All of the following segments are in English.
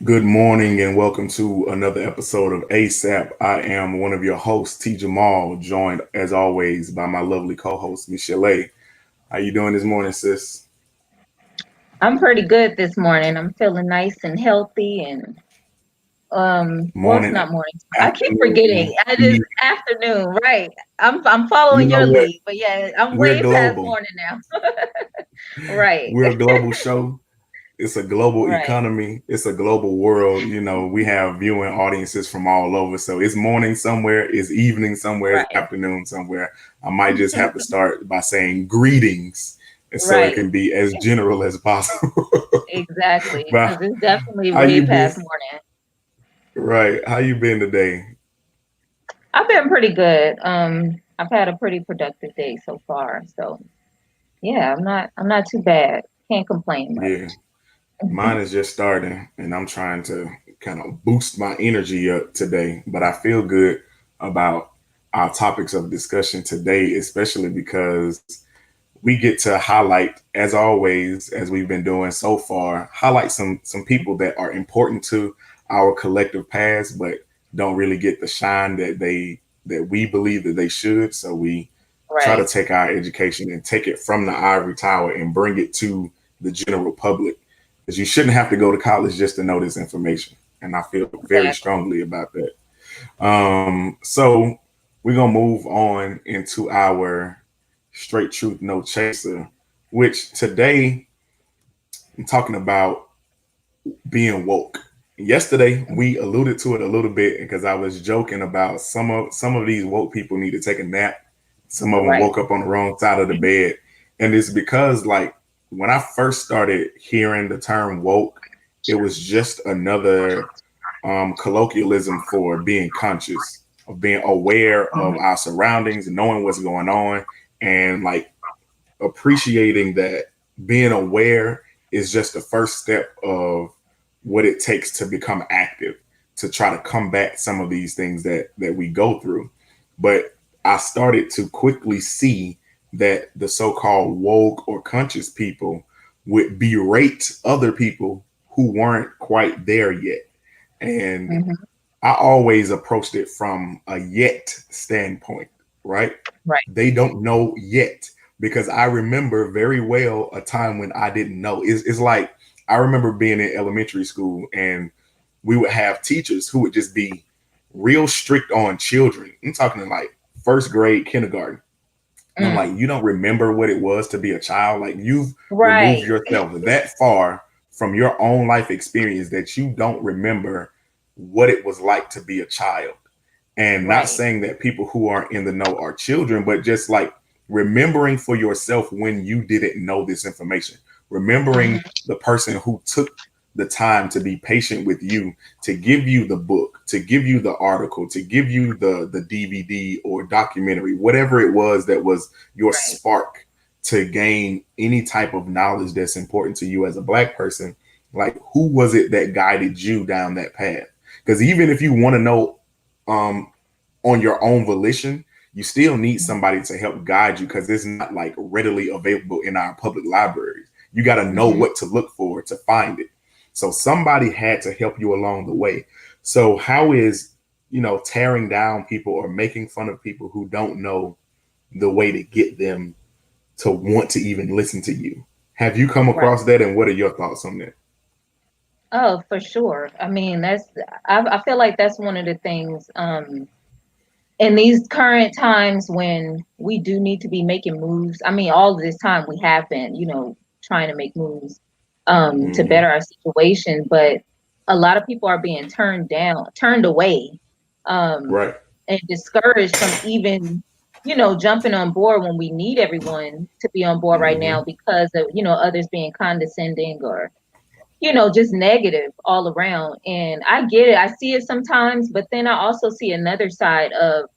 Good morning and welcome to another episode of ASAP. I am one of your hosts, T. Jamal, joined as always by my lovely co-host, Michelee. How you doing this morning, sis? I'm pretty good this morning. I'm feeling nice and healthy and well, it's Morning, not morning. I keep forgetting. afternoon, I just eve. afternoon, right. I'm You following know your what? lead. But yeah, I'm We're way past global. morning now. Right. We're a global show. It's a global Right. economy. It's a global world. We have viewing audiences from all over. So it's morning somewhere, it's evening somewhere, it's Right. afternoon somewhere. I might just have to start by saying greetings, and so it Right. can be as general as possible. Exactly. But Because it's definitely how way you been? past morning. Right. How you been today? I've been pretty good. I've had a pretty productive day so far. So yeah, I'm not too bad. Can't complain Yeah. much. Mine is just starting, and I'm trying to kind of boost my energy up today. But I feel good about our topics of discussion today, especially because we get to highlight, as always, as we've been doing so far, highlight some people that are important to our collective past, but don't really get the shine that we believe that they should. So we try to Right. take our education and take it from the ivory tower and bring it to the general public, because you shouldn't have to go to college just to know this information. And I feel very Exactly. strongly about that. So we're gonna move on into our straight truth, no chaser, which today I'm talking about being woke. Yesterday we alluded to it a little bit because I was joking about some of these woke people need to take a nap. Some of them Right. woke up on the wrong side of the bed, and it's because like when I first started hearing the term woke, it was just another colloquialism for being conscious, of being aware of Mhm. our surroundings and knowing what's going on, and like appreciating that being aware is just the first step of what it takes to become active, to try to combat some of these things that we go through. But I started to quickly see that the so-called woke or conscious people would berate other people who weren't quite there yet. And Mhm. I always approached it from a yet standpoint, right? Right. They don't know yet, because I remember very well a time when I didn't know. It's like I remember being in elementary school and we would have teachers who would just be real strict on children. I'm talking like first grade, kindergarten. And I'm like, Mm. you don't remember what it was to be a child? Like you've removed Right. yourself that far from your own life experience that you don't remember what it was like to be a child. And not Right. saying that people who aren't in the know are children, but just like remembering for yourself when you didn't know this information, remembering Mhm. the person who took the time to be patient with you, to give you the book, to give you the article, to give you the DVD or documentary, whatever it was that was your Right. spark to gain any type of knowledge that's important to you as a black person. Like, who was it that guided you down that path? Because even if you want to know um, on your own volition, you still need Mhm. somebody to help guide you, because it's not like readily available in our public libraries. You got to know Mhm. what to look for to find it. So somebody had to help you along the way. So how is, tearing down people or making fun of people who don't know the way to get them to want to even listen to you? Have you come Right. across that, and what are your thoughts on that? Oh, for sure. I mean, I feel like that's one of the things in these current times when we do need to be making moves. I mean, all of this time we have been, trying to make moves to Hmm. better our situation, but a lot of people are being turned away, um, Right. and discouraged from even, jumping on board when we need everyone to be on board right Hmm. now because of, others being condescending or just negative all around. And I get it. I see it sometimes, but then I also see another side of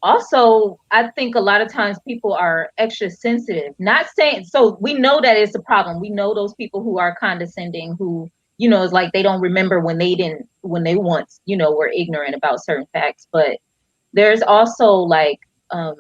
also, I think a lot of times people are extra sensitive. Not saying so we know that it's a problem. We know those people who are condescending, who, it's like they don't remember when they once, were ignorant about certain facts. But there's also like um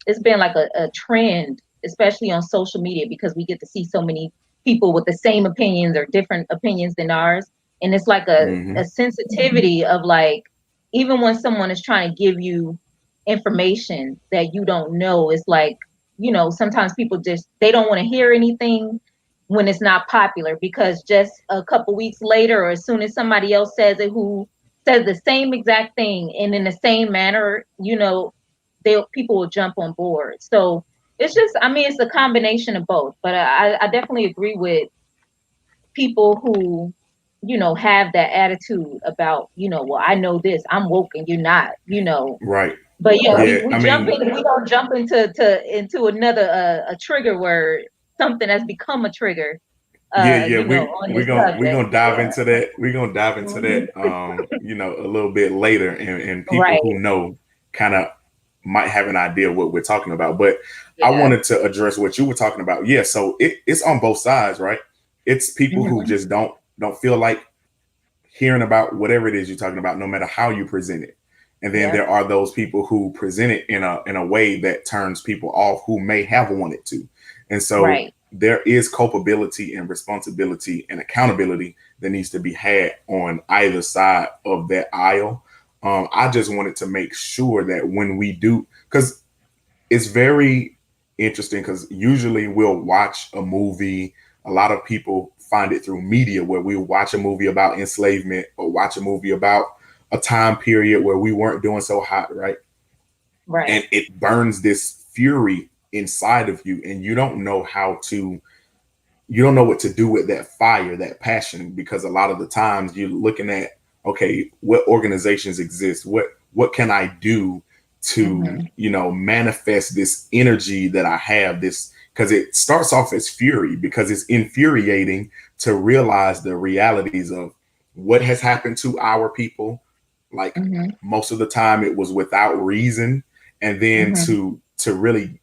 it's been like a trend, especially on social media, because we get to see so many people with the same opinions or different opinions than ours. And it's like Mm-hmm. a sensitivity of like, even when someone is trying to give you information that you don't know, it's like, you know, sometimes people just, they don't want to hear anything when it's not popular, because just a couple weeks later, or as soon as somebody else says it who says the same exact thing and in the same manner, you know, people will jump on board. So it's just, I mean, it's a combination of both. But I definitely agree with people who, you know, have that attitude about, you know, well, I know this, I'm woke and you're not, you know. Right. But yeah, Yeah. we I jump mean, in, we don't jump into another a trigger word, something that's become a trigger, yeah. you know, We on we this gonna we subject. gonna dive Yeah. into that. We're gonna dive into Mhm. that. You know, a little bit later, and people Right. who know kind of might have an idea what we're talking about. But I Yeah. wanted to address what you were talking about. Yeah. So it's on both sides, right? It's people who Hmm. just don't feel like hearing about whatever it is you're talking about, no matter how you present it. And then Yeah. there are those people who present it in a way that turns people off who may have wanted to. And so Right. there is culpability and responsibility and accountability that needs to be had on either side of that aisle. I just wanted to make sure that when we do, because it's very interesting, because usually we'll watch a movie. A lot of people find it through media, where we watch a movie about enslavement or watch a movie about a time period where we weren't doing so hot, right? Right. And it burns this fury inside of you, and you don't know what to do with that fire, that passion, because a lot of the times you're looking at, okay, what organizations exist? What can I do to, Hmm. you know, manifest this energy that I have, this, because it starts off as fury, because it's infuriating to realize the realities of what has happened to our people. Like, Hmm. most of the time it was without reason. And then Hmm. to really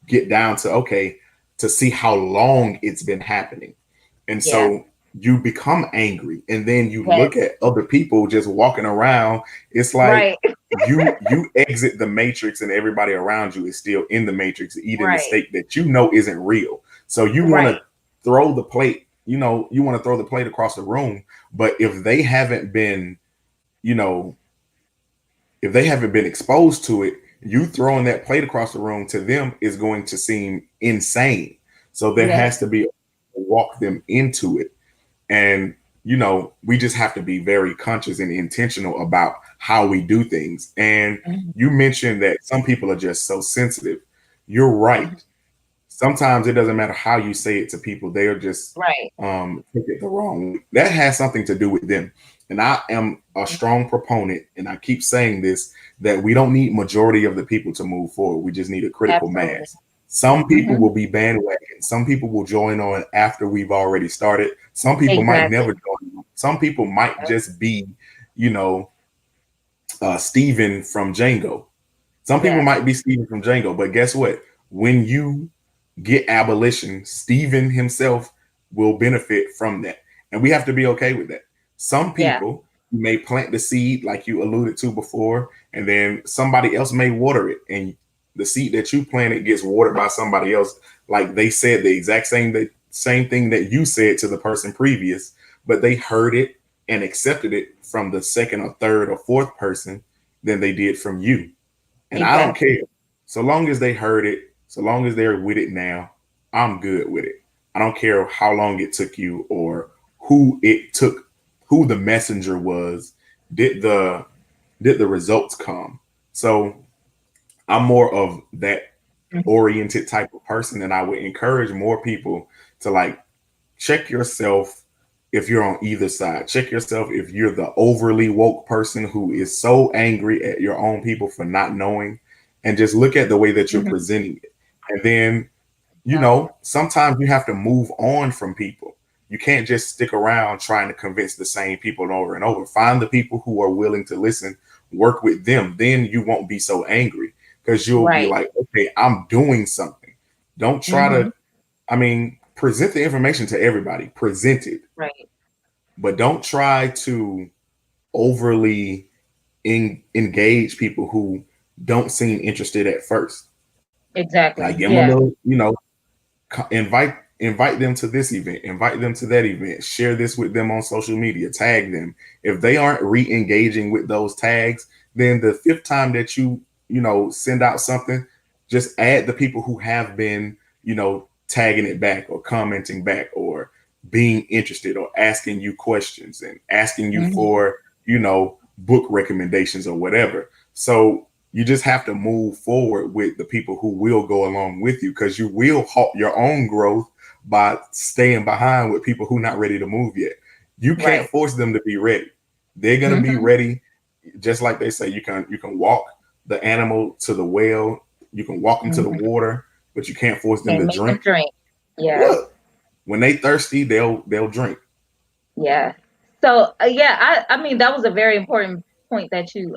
get down to, okay, to see how long it's been happening. And Yeah. so you become angry, and then you Yes. look at other people just walking around. It's like Right. you exit the matrix, and everybody around you is still in the matrix, eating the Right. steak that you know isn't real. So you want Right. to throw the plate, you know, you want to throw the plate across the room. But if they haven't been, you know, if they haven't been exposed to it, you throwing that plate across the room to them is going to seem insane. So there Yes. has to be a walk them into it. And, you know, we just have to be very conscious and intentional about how we do things. And Hmm. you mentioned that some people are just so sensitive. You're right. Sometimes it doesn't matter how you say it to people, they are just Right. take it the wrong way. That has something to do with them. And I am a strong proponent, and I keep saying this, that we don't need majority of the people to move forward. We just need a critical Absolutely. mass. Some people Hmm. will be bandwagon. Some people will join on after we've already started. Some people might Exactly. never join on. Some people might just be, you know, Steven from Django. Some people Yeah. might be Steven from Django, but guess what? When you get abolition, Stephen himself will benefit from that. And we have to be okay with that. Some Yeah. people may plant the seed, like you alluded to before, and then somebody else may water it. And the seed that you planted gets watered by somebody else. Like they said the exact same thing that you said to the person previous, but they heard it and accepted it from the second or third or fourth person than they did from you. And I don't Exactly. care. So long as they heard it, so long as they're with it now, I'm good with it. I don't care how long it took you or who it took, who the messenger was. Did the results come? So I'm more of that Mhm. oriented type of person, and I would encourage more people to like check yourself if you're on either side. Check yourself if you're the overly woke person who is so angry at your own people for not knowing, and just look at the way that you're Mhm. presenting it. And then, you Yeah. know, sometimes you have to move on from people. You can't just stick around trying to convince the same people over and over. Find the people who are willing to listen, work with them. Then you won't be so angry, because you'll be Right. like, okay, I'm doing something. Don't try Hmm. to, I mean, present the information to everybody, present it, Right. but don't try to overly engage people who don't seem interested at first. Exactly. Like, give them a Yeah. little, you know, invite. invite them to this event, invite them to that event, share this with them on social media, tag them. If they aren't re-engaging with those tags, then the fifth time that you send out something, just add the people who have been, tagging it back or commenting back or being interested or asking you questions and asking you for, book recommendations or whatever. So you just have to move forward with the people who will go along with you, because you will halt your own growth by staying behind with people who are not ready to move yet. You can't force them to be ready. They're gonna be ready, just like they say. You can walk the animal to the well, you can walk them to the water, but you can't force them to make drink. them drink. Yeah. Look, when they thirsty, they'll drink. Yeah. So I mean, that was a very important point that you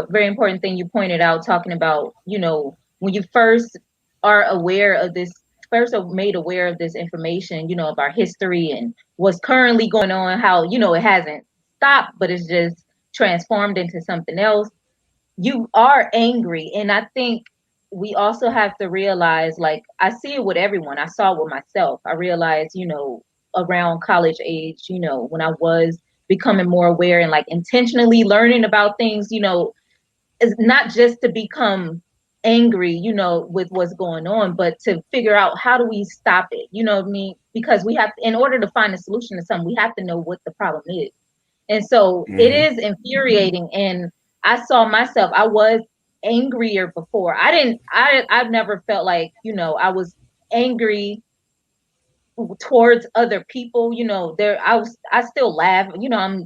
very important thing you pointed out, talking about, when you first are aware of this, first are made aware of this information, of our history and what's currently going on, how, it hasn't stopped, but it's just transformed into something else. You are angry. And I think we also have to realize, like, I see it with everyone. I saw it with myself. I realized, around college age, when I was becoming more aware and like intentionally learning about things, is not just to become angry, with what's going on, but to figure out, how do we stop it? You know what I mean? Because we have, in order to find a solution to something, we have to know what the problem is. And so it is infuriating. And I saw myself, I was angrier before. I've never felt like, I was angry towards other people. I still laugh,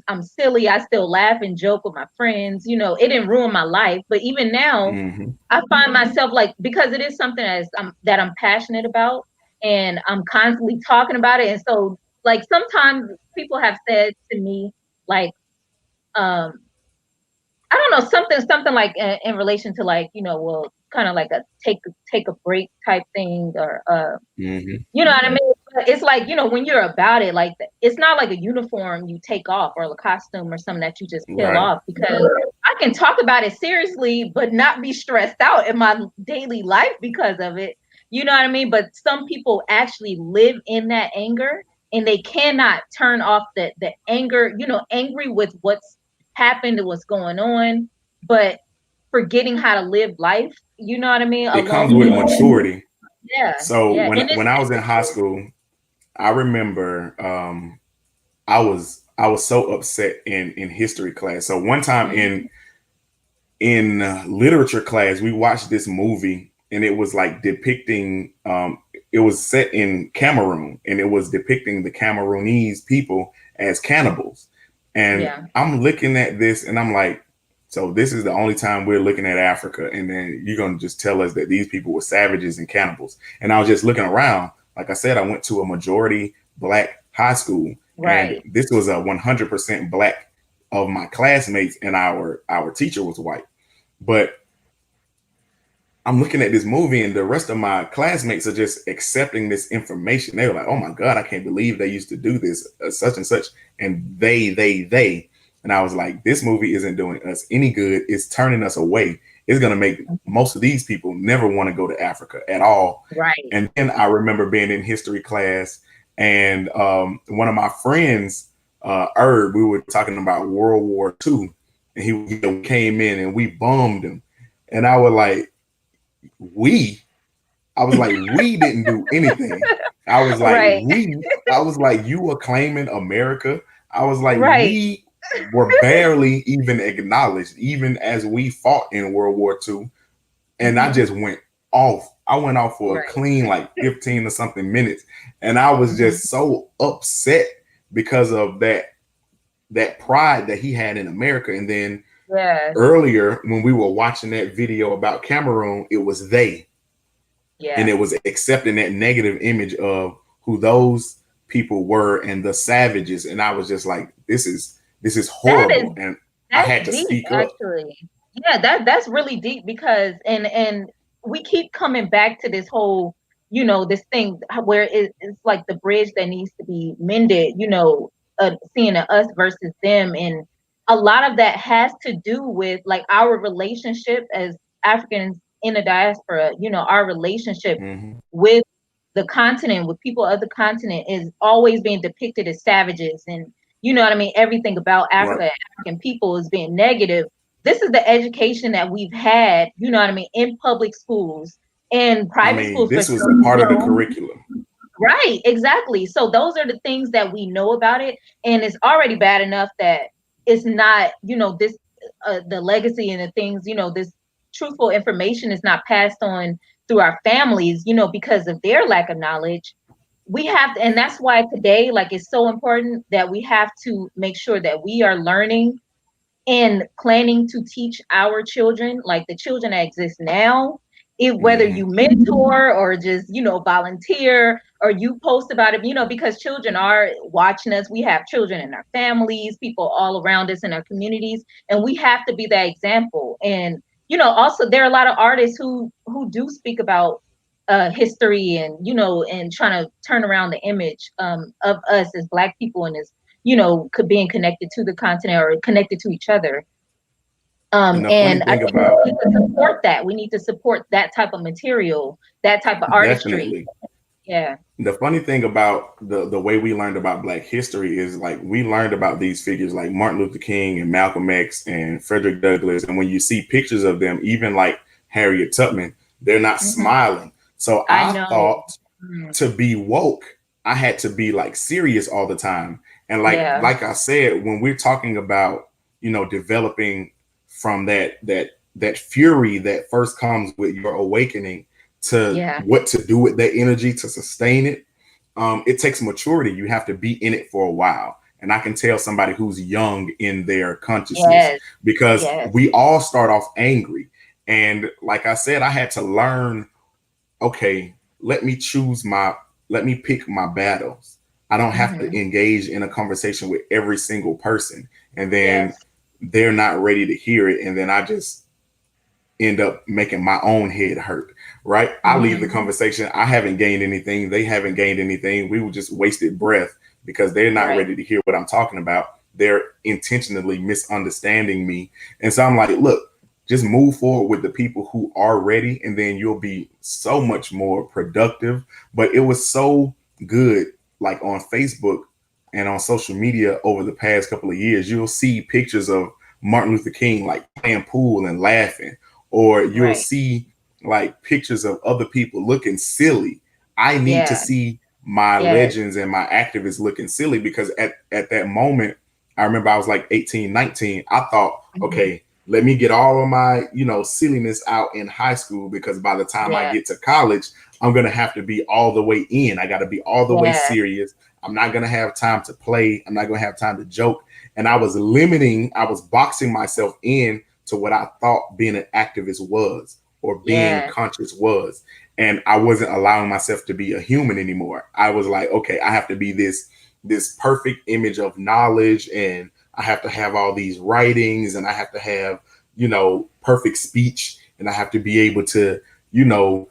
I'm silly. I still laugh and joke with my friends. It didn't ruin my life. But even now, I find myself, like, because it is something that I'm passionate about, and I'm constantly talking about it. And so, like, sometimes people have said to me, like, I don't know, something like, in relation to, like, well, kind of like a take a break type thing, or you know what I mean? But it's like, when you're about it, like, it's not like a uniform you take off, or a costume or something that you just peel off, because I can talk about it seriously but not be stressed out in my daily life because of it. You know what I mean? But some people actually live in that anger, and they cannot turn off the anger, angry with what's happened and what's going on, but forgetting how to live life. You know what I mean? It comes Alone. with maturity. Yeah. So Yeah. when I was in high school, I remember I was so upset in history class. So one time in literature class, we watched this movie, and it was like depicting. It was set in Cameroon, and it was depicting the Cameroonese people as cannibals. And I'm looking at this, and I'm like, so this is the only time we're looking at Africa, and then you're gonna just tell us that these people were savages and cannibals. And I was just looking around. Like I said, I went to a majority Black high school, and this was a 100% Black of my classmates, and our teacher was white. But I'm looking at this movie, and the rest of my classmates are just accepting this information. They were like, "Oh my God, I can't believe they used to do this, such and such." And they. And I was like, this movie isn't doing us any good. It's turning us away. It's going to make most of these people never want to go to Africa at all. Right. And then I remember being in history class, and one of my friends, Herb, we were talking about World War II, and he came in and we bombed him. And I was like, we didn't do anything. I was like, I was like, you were claiming America. I was like, we were barely even acknowledged, even as we fought in World War II. And I just went off. I went off for a clean, like 15 or something minutes. And I was just so upset because of that pride that he had in America. And then earlier, when we were watching that video about Cameroon, it was they. And it was accepting that negative image of who those people were and the savages. And I was just like, this is horrible. And I had to speak up. Actually. Yeah, that's really deep, because and we keep coming back to this whole, this thing where it's like the bridge that needs to be mended, seeing us versus them. And a lot of that has to do with, like, our relationship as Africans in the diaspora, our relationship with the continent, with people of the continent, is always being depicted as savages, and you know what I mean, everything about Africa Right. and African people is being negative. This is the education that we've had, you know what I mean, in public schools, in I private mean, schools for this was sure, a part you of the know. curriculum. Right, exactly. So those are the things that we know about it, and it's already bad enough that it's not, you know, this the legacy and the things, you know, this truthful information is not passed on through our families, you know, because of their lack of knowledge. We have to, and that's why today, like, it's so important that we have to make sure that we are learning and planning to teach our children, like the children that exist now, whether Mm-hmm. you mentor or just, you know, volunteer or you post about it, you know, because children are watching us. We have children in our families, people all around us in our communities, and we have to be that example. And, you know, also there are a lot of artists who do speak about history and, you know, and trying to turn around the image of us as Black people and as, you know, being connected to the continent or connected to each other. And the funny And I thing think we about need to support that. We need to support that type of material, that type of artistry. definitely Yeah. the funny thing about the way we learned about Black history is like we learned about these figures like Martin Luther King and Malcolm X and Frederick Douglass, and when you see pictures of them, even like Harriet Tubman, they're not Hmm. smiling. So I I know. thought Mm. to be woke, I had to be like serious all the time. And Yeah. like I said, when we're talking about, you know, developing from that fury that first comes with your awakening to Yeah. what to do with that energy to sustain it, it takes maturity. You have to be in it for a while. And I can tell somebody who's young in their consciousness Yes. because Yes. we all start off angry. And like I said, I had to learn, okay, let me pick my battles. I don't have Hmm. to engage in a conversation with every single person and then Yes. they're not ready to hear it, and then I just end up making my own head hurt, right? I leave the Hmm. conversation. I haven't gained anything. They haven't gained anything. We were just wasted breath because they're not Right. ready to hear what I'm talking about. They're intentionally misunderstanding me. And so I'm like, look, just move forward with the people who are ready, and then you'll be so much more productive. But it was so good, like on Facebook and on social media over the past couple of years, you'll see pictures of Martin Luther King like playing pool and laughing, or you'll Right. see like pictures of other people looking silly. I need to Yeah. see my Yes. legends and my activists looking silly because at that moment, I remember I was like 18, 19. I thought, Hmm. okay, let me get all of my, you know, silliness out in high school because by the time I Yeah. get to college, I'm going to have to be all the way in. I got to be all the way Yeah. serious. I'm not going to have time to play. I'm not going to have time to joke. And I was boxing myself in to what I thought being an activist was or being Yeah. conscious was. And I wasn't allowing myself to be a human anymore. I was like, okay, I have to be this perfect image of knowledge, and I have to have all these writings, and I have to have, you know, perfect speech, and I have to be able to, you know,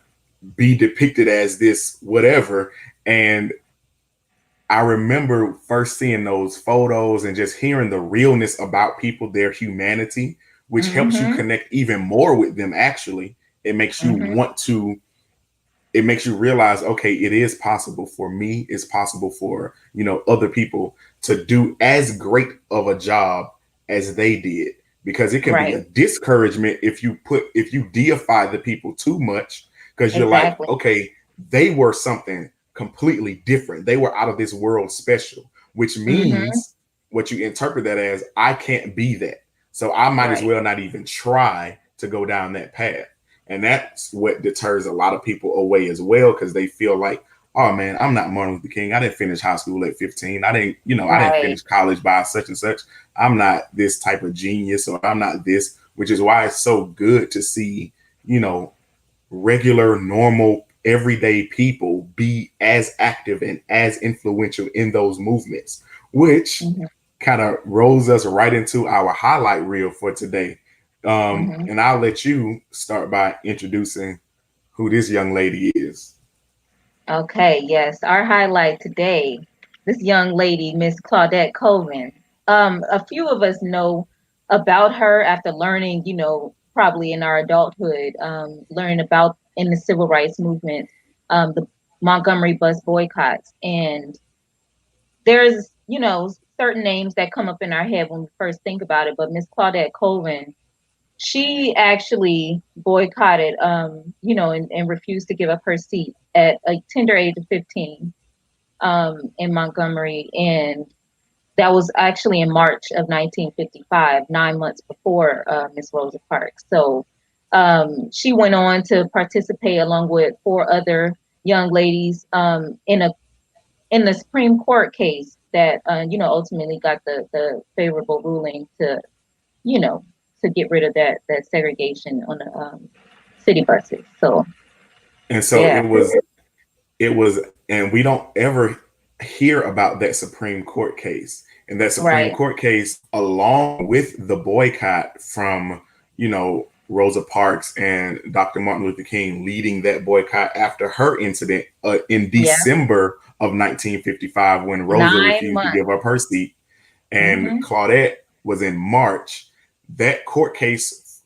be depicted as this whatever. And I remember first seeing those photos and just hearing the realness about people, their humanity, which helps you Hmm. connect even more with them. Actually, it makes you Hmm. want to, it makes you realize, okay, it is possible for me. It's possible for, you know, other people to do as great of a job as they did. Because it can be Right. a discouragement if you deify the people too much, because you're like, Exactly. okay, they were something completely different. They were out of this world special, which Hmm. means what you interpret that as, I can't be that. So I might as Right. well not even try to go down that path. And that's what deters a lot of people away as well, because they feel like, oh man, I'm not Martin Luther King. I didn't finish high school at 15. I didn't Right. finish college by such and such. I'm not this type of genius, or I'm not this, which is why it's so good to see, you know, regular, normal, everyday people be as active and as influential in those movements, which Hmm. kind of rolls us right into our highlight reel for today. Hmm. And I'll let you start by introducing who this young lady is. Okay, yes. Our highlight today, this young lady, Miss Claudette Coleman. A few of us know about her after learning, you know, probably in our adulthood, learning about in the civil rights movement, the Montgomery bus boycotts. And there's, you know, certain names that come up in our head when we first think about it, but Miss Claudette Colvin, she actually boycotted, you know, and refused to give up her seat at a tender age of 15 in Montgomery. And that was actually in March of 1955, 9 months before Miss Rosa Parks. So she went on to participate along with 4 other young ladies in the Supreme Court case that you know, ultimately got the favorable ruling to, you know, to get rid of that segregation on the city buses. So And so yeah, it was, and we don't ever hear about that Supreme Court case. And that Supreme right, Court case, along with the boycott from, you know, Rosa Parks and Dr. Martin Luther King leading that boycott after her incident in yeah, December of 1955, when Rosa 9 refused to months. give up her seat and Mm-hmm. Claudette was in March. That court case,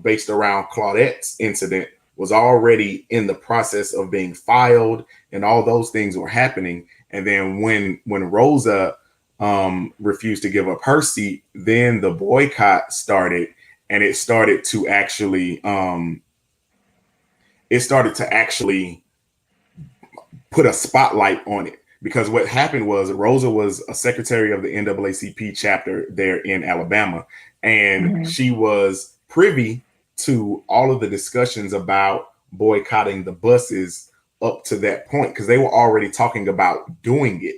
based around Claudette's incident, was already in the process of being filed, and all those things were happening. And then when Rosa refused to give up her seat, then the boycott started, and it started to actually put a spotlight on it. Because what happened was Rosa was a secretary of the NAACP chapter there in Alabama, and Mm-hmm. she was privy to all of the discussions about boycotting the buses up to that point, because they were already talking about doing it.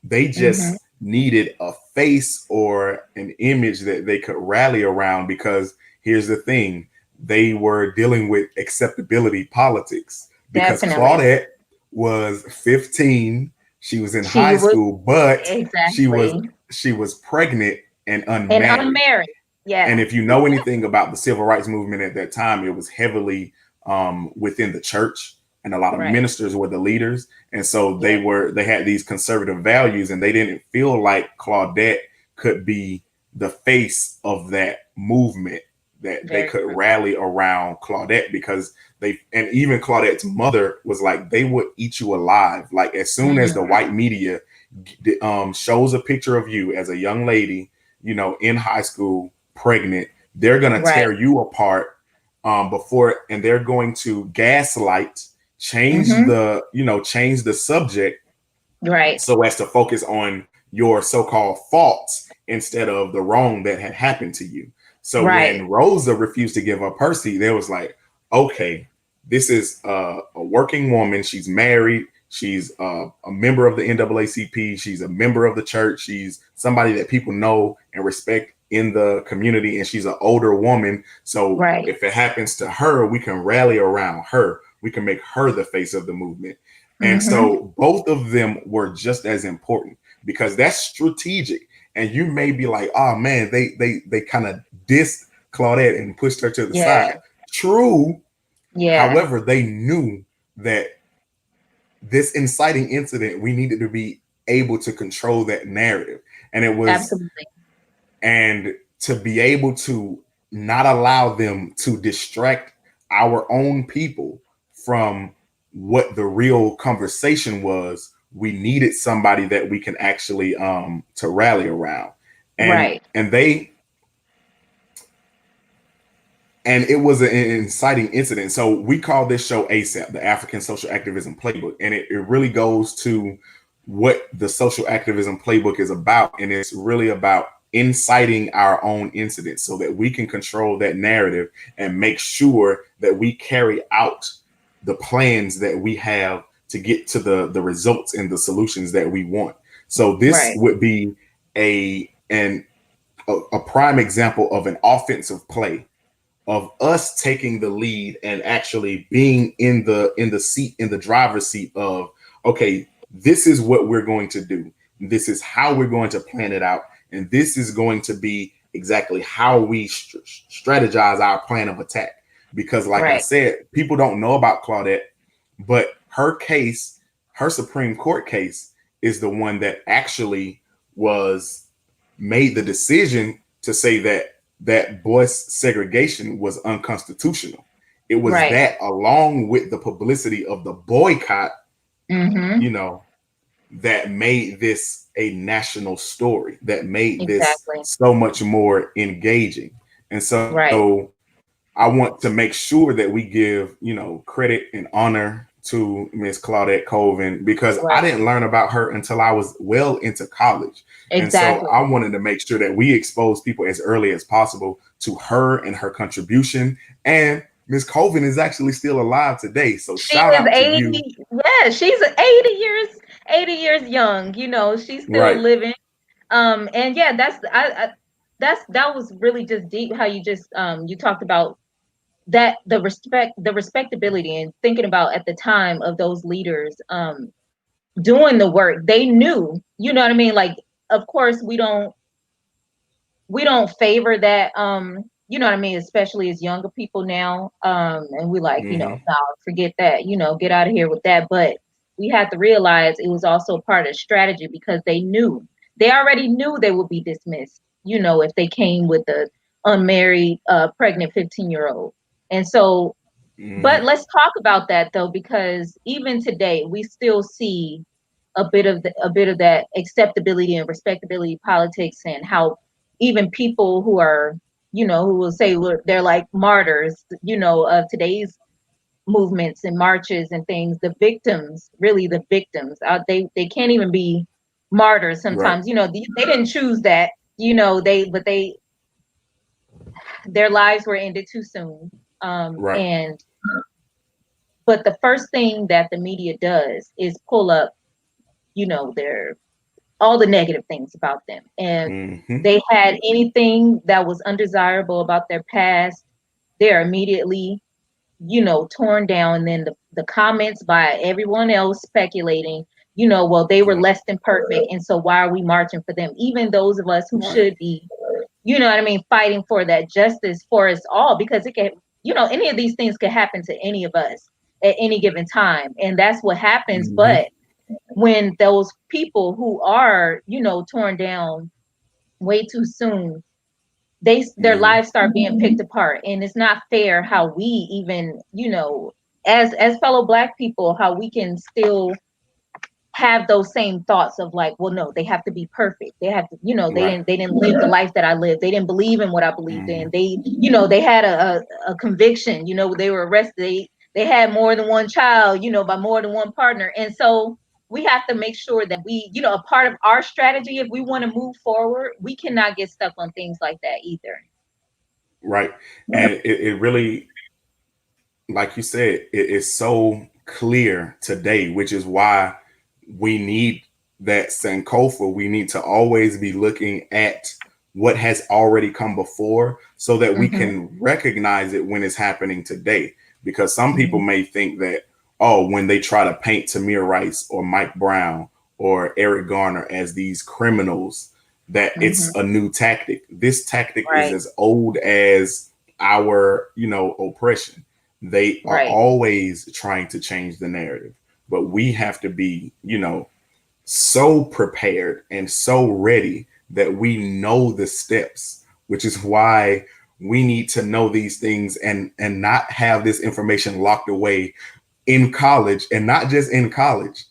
They Mm-hmm. just needed a face or an image that they could rally around, because here's the thing, they were dealing with acceptability politics, because Definitely. Claudette was 15. She was in She high was school, but she was exactly, she was pregnant and and unmarried. unmarried. And Yeah, if you know anything about the civil rights movement at that time, it was heavily within the church, and a lot of right. ministers were the leaders. And so Yeah, they had these conservative values, and they didn't feel like Claudette could be the face of that movement, that they very could true. rally around Claudette, because and even Claudette's mother was like, they would eat you alive. Like, as soon as the Mm-hmm. white media shows a picture of you as a young lady, you know, in high school, pregnant, they're going to Right. tear you apart before, and they're going to gaslight, Mm-hmm. change the subject Right. so as to focus on your so-called faults instead of the wrong that had happened to you. So Right. when Rosa refused to give up her seat, they was like, okay, this is a working woman. She's married. She's a member of the NAACP. She's a member of the church. She's somebody that people know and respect in the community, and she's an older woman. So Right. if it happens to her, we can rally around her. We can make her the face of the movement. And Mm-hmm. so both of them were just as important, because that's strategic. And you may be like, oh man, they kind of dissed Claudette and pushed her to the Yeah. side. True. Yeah. However, they knew that this inciting incident, we needed to be able to control that narrative. And it was, Absolutely. and to be able to not allow them to distract our own people from what the real conversation was, we needed somebody that we can actually to rally around. and Right. and they and it was an inciting incident. So we call this show ASAP, the Afrikan Social Activism Playbook, and it really goes to what the social activism playbook is about. And it's really about inciting our own incidents so that we can control that narrative and make sure that we carry out the plans that we have to get to the results and the solutions that we want. So this Right. would be a prime example of an offensive play, of us taking the lead and actually being in the seat, in the driver's seat of, okay, this is what we're going to do, this is how we're going to plan it out, and this is going to be exactly how we strategize our plan of attack. Because like I Right. said, people don't know about Claudette, but her case, her Supreme Court case, is the one that actually was made the decision to say that bus segregation was unconstitutional. It was Right. that, along with the publicity of the boycott, you know, that made this a national story, that made this Exactly. so much more engaging. And Right. so I want to make sure that we give, you know, credit and honor to Miss Claudette Colvin, because I Right. didn't learn about her until I was well into college. And so Exactly. I wanted to make sure that we expose people as early as possible to her and her contribution. And Miss Colvin is actually still alive today. So She shout is out to you. 80. Yeah, she's 80 years young. You know, she's still Right. living. And yeah, that was really just deep how you just you talked about that the respectability, and thinking about at the time of those leaders doing the work. They knew, you know what I mean? Like, of course we don't favor that, you know what I mean, especially as younger people now, and we like, Mm-hmm. no, forget that, get out of here with that. But we had to realize it was also part of strategy, because they already knew they would be dismissed, if they came with a unmarried pregnant 15-year-old. And so, but Mm-hmm. let's talk about that though, because even today we still see a bit of that acceptability and respectability politics, and how even people who are, who will say they're like martyrs, of today's movements and marches and things, the victims, really the victims, they can't even be martyrs Right. sometimes. They didn't choose that, their lives were ended too soon. Right. And but the first thing that the media does is pull up, their all the negative things about them. And Mm-hmm. they had anything that was undesirable about their past, they're immediately, torn down. And then the comments by everyone else speculating, well, they were Right. less than perfect. And so why are we marching for them? Even those of us who Right. should be, what I mean, fighting for that justice for us all, because it can, any of these things could happen to any of us at any given time. And that's what happens. Mm-hmm. But when those people who are, torn down way too soon, their Mm-hmm. lives start being picked apart. And it's not fair how we even, as fellow Black people, how we can still have those same thoughts of like, well, no, they have to be perfect. They have to, Right. they didn't live the life that I lived. They didn't believe in what I believed Mm-hmm. in. They had a conviction, they were arrested. They had more than one child, by more than one partner. And so we have to make sure that we, a part of our strategy, if we want to move forward, we cannot get stuck on things like that either. Right. And it really, like you said, it is so clear today, which is why we need that Sankofa. We need to always be looking at what has already come before, so that we Mm-hmm. can recognize it when it's happening today. Because some people Mm-hmm. may think that, oh, when they try to paint Tamir Rice or Mike Brown or Eric Garner as these criminals, that Mm-hmm. it's a new tactic. This tactic is Right. as old as our, oppression. They are Right. always trying to change the narrative, but we have to be, so prepared and so ready that we know the steps, which is why we need to know these things, and not have this information locked away in college. And not just in college.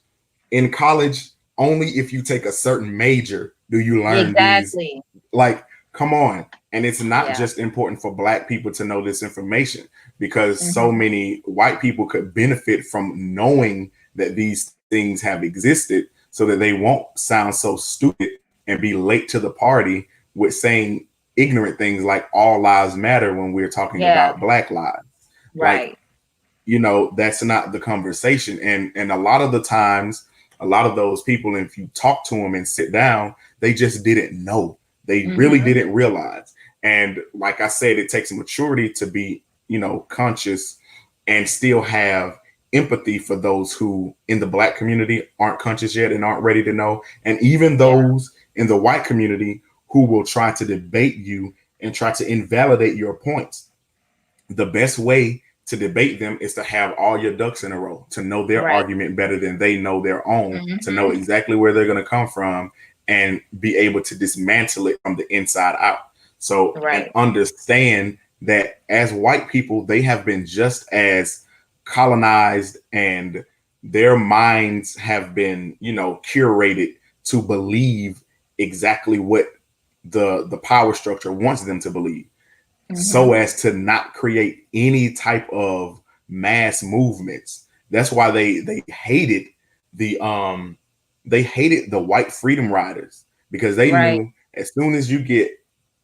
In college, only if you take a certain major do you learn these. Exactly. Like, come on. And it's not Yeah. just important for Black people to know this information, because so Mm-hmm. many white people could benefit from knowing that these things have existed, so that they won't sound so stupid and be late to the party with saying ignorant things like all lives matter when we're talking Yeah. about Black lives. Like, Right. that's not the conversation. And a lot of the times, a lot of those people, if you talk to them and sit down, they just didn't know. They really Mm-hmm. didn't realize. And like I said, it takes maturity to be, conscious and still have empathy for those who in the Black community aren't conscious yet and aren't ready to know. And even Yeah. those in the white community who will try to debate you and try to invalidate your points. The best way to debate them is to have all your ducks in a row, to know their Right. argument better than they know their own, to know Mm-hmm. exactly where they're going to come from, and be able to dismantle it from the inside out. So, and Right. understand that as white people, they have been just as colonized and their minds have been, curated to believe exactly what the power structure wants them to believe, so as to not create any type of mass movements. That's why they hated the white freedom riders, because they Right. knew as soon as you get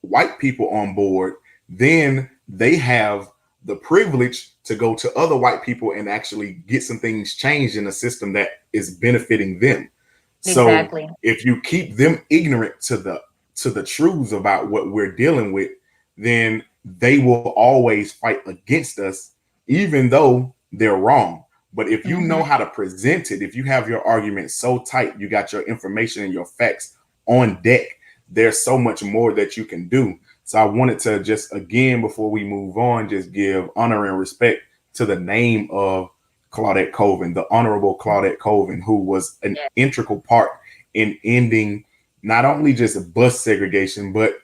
white people on board, then they have the privilege to go to other white people and actually get some things changed in a system that is benefiting them. So Exactly. if you keep them ignorant to the truths about what we're dealing with, then they will always fight against us, even though they're wrong. But if you know how to present it, if you have your argument so tight, you got your information and your facts on deck, there's so much more that you can do. So I wanted to just, again, before we move on, just give honor and respect to the name of Claudette Colvin, the Honorable Claudette Colvin, who was an integral part in ending not only just bus segregation, but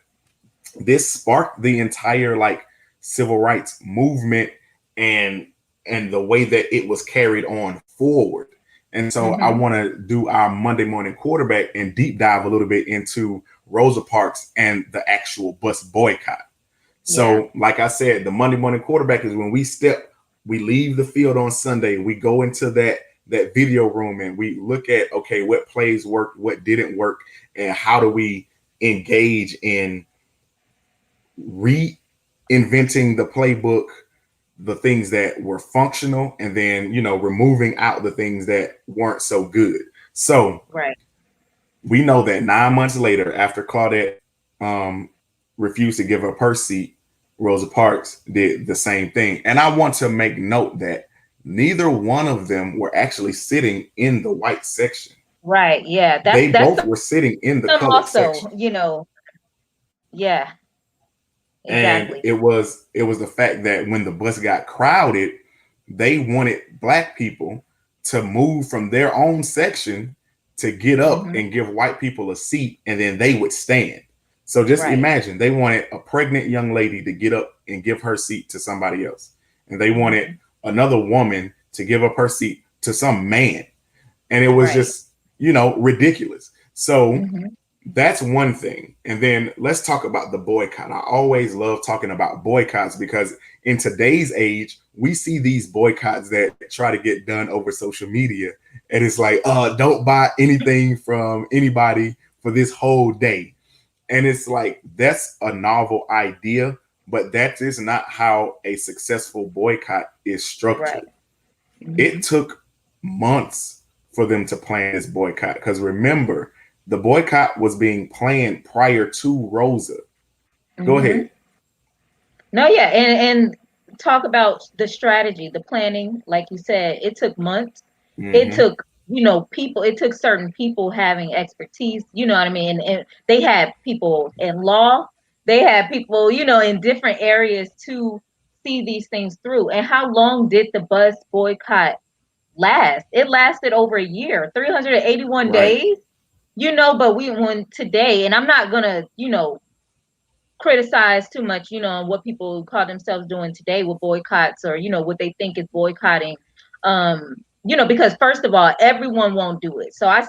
this sparked the entire civil rights movement and the way that it was carried on forward. And so I want to do our Monday morning quarterback and deep dive a little bit into Rosa Parks and the actual bus boycott. So, like I said, the Monday morning quarterback is when we leave the field on Sunday, we go into that video room and we look at, okay, what plays worked, what didn't work, and how do we engage in reinventing the playbook, the things that were functional, and then, removing out the things that weren't so good. So we know that 9 months later, after Claudette refused to give up her seat, Rosa Parks did the same thing. And I want to make note that neither one of them were actually sitting in the white section. Right. Yeah. They both were sitting in the colored section. Yeah. And Exactly. it was the fact that when the bus got crowded, they wanted Black people to move from their own section to get up and give white people a seat, and then they would stand. So just imagine, they wanted a pregnant young lady to get up and give her seat to somebody else. And they wanted another woman to give up her seat to some man. And it was just, ridiculous. So that's one thing. And then let's talk about the boycott. I always love talking about boycotts because in today's age, we see these boycotts that try to get done over social media. And it's like, don't buy anything from anybody for this whole day. And it's like, that's a novel idea, but that is not how a successful boycott is structured. It took months for them to plan this boycott. Because remember, the boycott was being planned prior to Rosa. Go ahead. No, yeah. And talk about the strategy, the planning, like you said, it took months. It took, people, it took certain people having expertise, you know what I mean? And they had people in law, they had people, in different areas to see these things through. And how long did the bus boycott last? It lasted over a year, 381 days, but we went today, and I'm not gonna, criticize too much, on what people call themselves doing today with boycotts, or what they think is boycotting. Because first of all, everyone won't do it. So I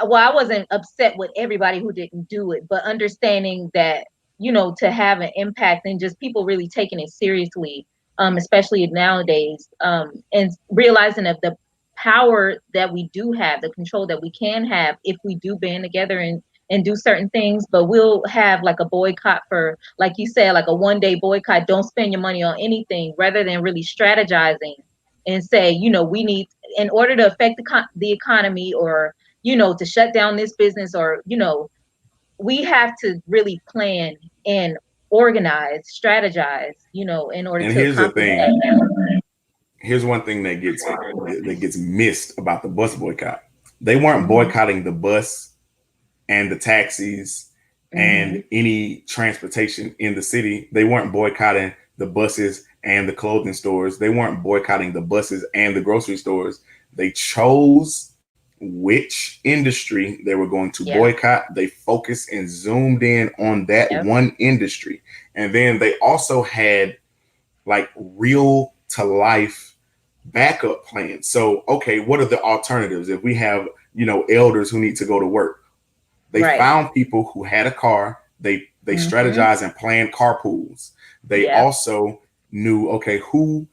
wasn't upset with everybody who didn't do it, but understanding that, to have an impact and just people really taking it seriously, especially nowadays, and realizing of the power that we do have, the control that we can have if we do band together and do certain things. But we'll have like a boycott for, like you said, like a 1-day boycott. Don't spend your money on anything, rather than really strategizing and say, we need, in order to affect the economy, or to shut down this business, or we have to really plan and organize, strategize, in order And to here's the accomplish thing. that. Here's one thing that gets missed about the bus boycott. They weren't boycotting the bus and the taxis and any transportation in the city. They weren't boycotting the buses and the clothing stores. They weren't boycotting the buses and the grocery stores. They chose which industry they were going to boycott. They focused and zoomed in on that one industry. And then they also had like real to life backup plans. So, okay, what are the alternatives? If we have, elders who need to go to work, they Right. found people who had a car. They strategized and planned carpools. They Yeah. also knew, okay, who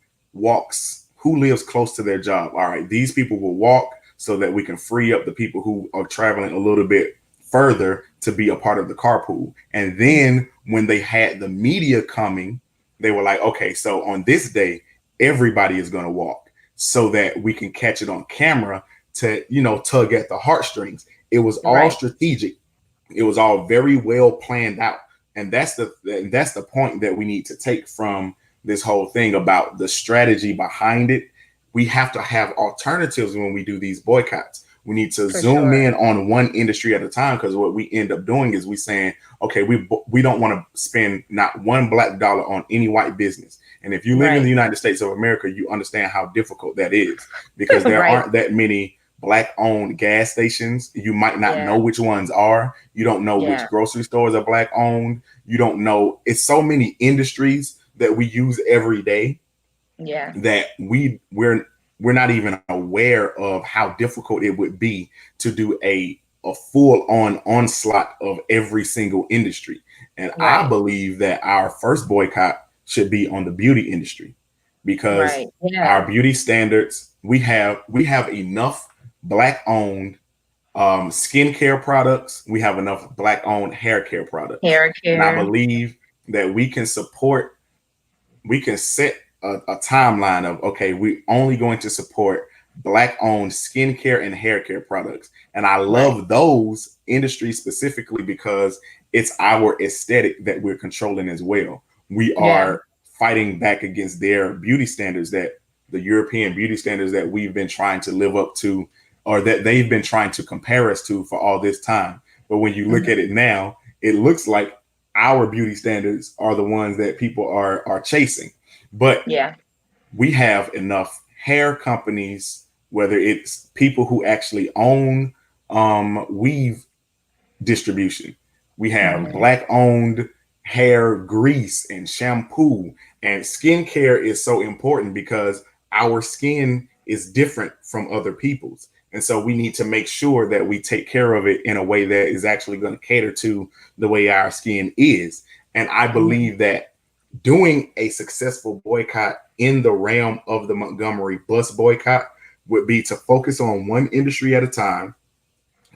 lives close to their job. All right, these people will walk so that we can free up the people who are traveling a little bit further to be a part of the carpool. And then when they had the media coming, they were like, okay, so on this day, everybody is going to walk so that we can catch it on camera to, tug at the heartstrings. It was all Right. strategic. It was all very well planned out. And that's the point that we need to take from this whole thing about the strategy behind it. We have to have alternatives when we do these boycotts. We need to For zoom sure. in on one industry at a time, because what we end up doing is we saying, okay, we don't want to spend not one black dollar on any white business. And if you live in Right. the United States of America, you understand how difficult that is, because there Right. aren't that many black owned gas stations. You might not Yeah. know which ones are. You don't know Yeah. which grocery stores are black owned. You don't know. It's so many industries that we use every day Yeah. that we're not even aware of how difficult it would be to do a full on onslaught of every single industry. And I Right. believe that our first boycott should be on the beauty industry, because Right. Yeah. our beauty standards, we have enough black owned skincare products. We have enough black owned hair care products. Hair And I care. believe that we can set a timeline of, okay, we're only going to support black owned skincare and hair care products. And I Right. love those industries specifically because it's our aesthetic that we're controlling as well. We Yeah. are fighting back against their beauty standards, that the European beauty standards that we've been trying to live up to, or that they've been trying to compare us to for all this time. But when you look at it now, it looks like our beauty standards are the ones that people are chasing. But Yeah. we have enough hair companies, whether it's people who actually own weave distribution. We have Hmm. black owned hair grease and shampoo, and skincare is so important because our skin is different from other people's. And so we need to make sure that we take care of it in a way that is actually going to cater to the way our skin is. And I Hmm. believe that doing a successful boycott in the realm of the Montgomery bus boycott would be to focus on one industry at a time.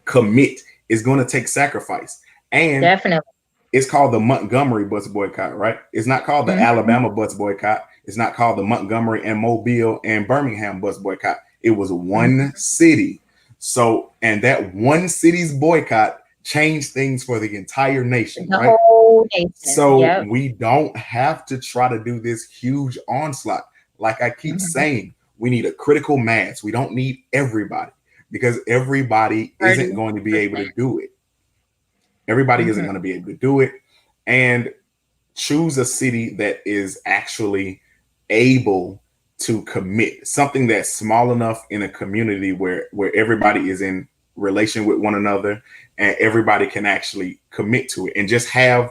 Commit is going to take sacrifice. And Definitely. it's called the Montgomery bus boycott, right? It's not called the Hmm. Alabama bus boycott. It's not called the Montgomery and Mobile and Birmingham bus boycott. It was one city. So, and that one city's boycott changed things for the entire nation, The right? whole nation. So Yep. we don't have to try to do this huge onslaught. Like I keep Hmm. saying, we need a critical mass. We don't need everybody, because everybody isn't going to be able 30%. to do it. Everybody isn't Hmm. going to be able to do it. And choose a city that is actually able to commit, something that's small enough in a community where everybody is in relation with one another and everybody can actually commit to it, and just have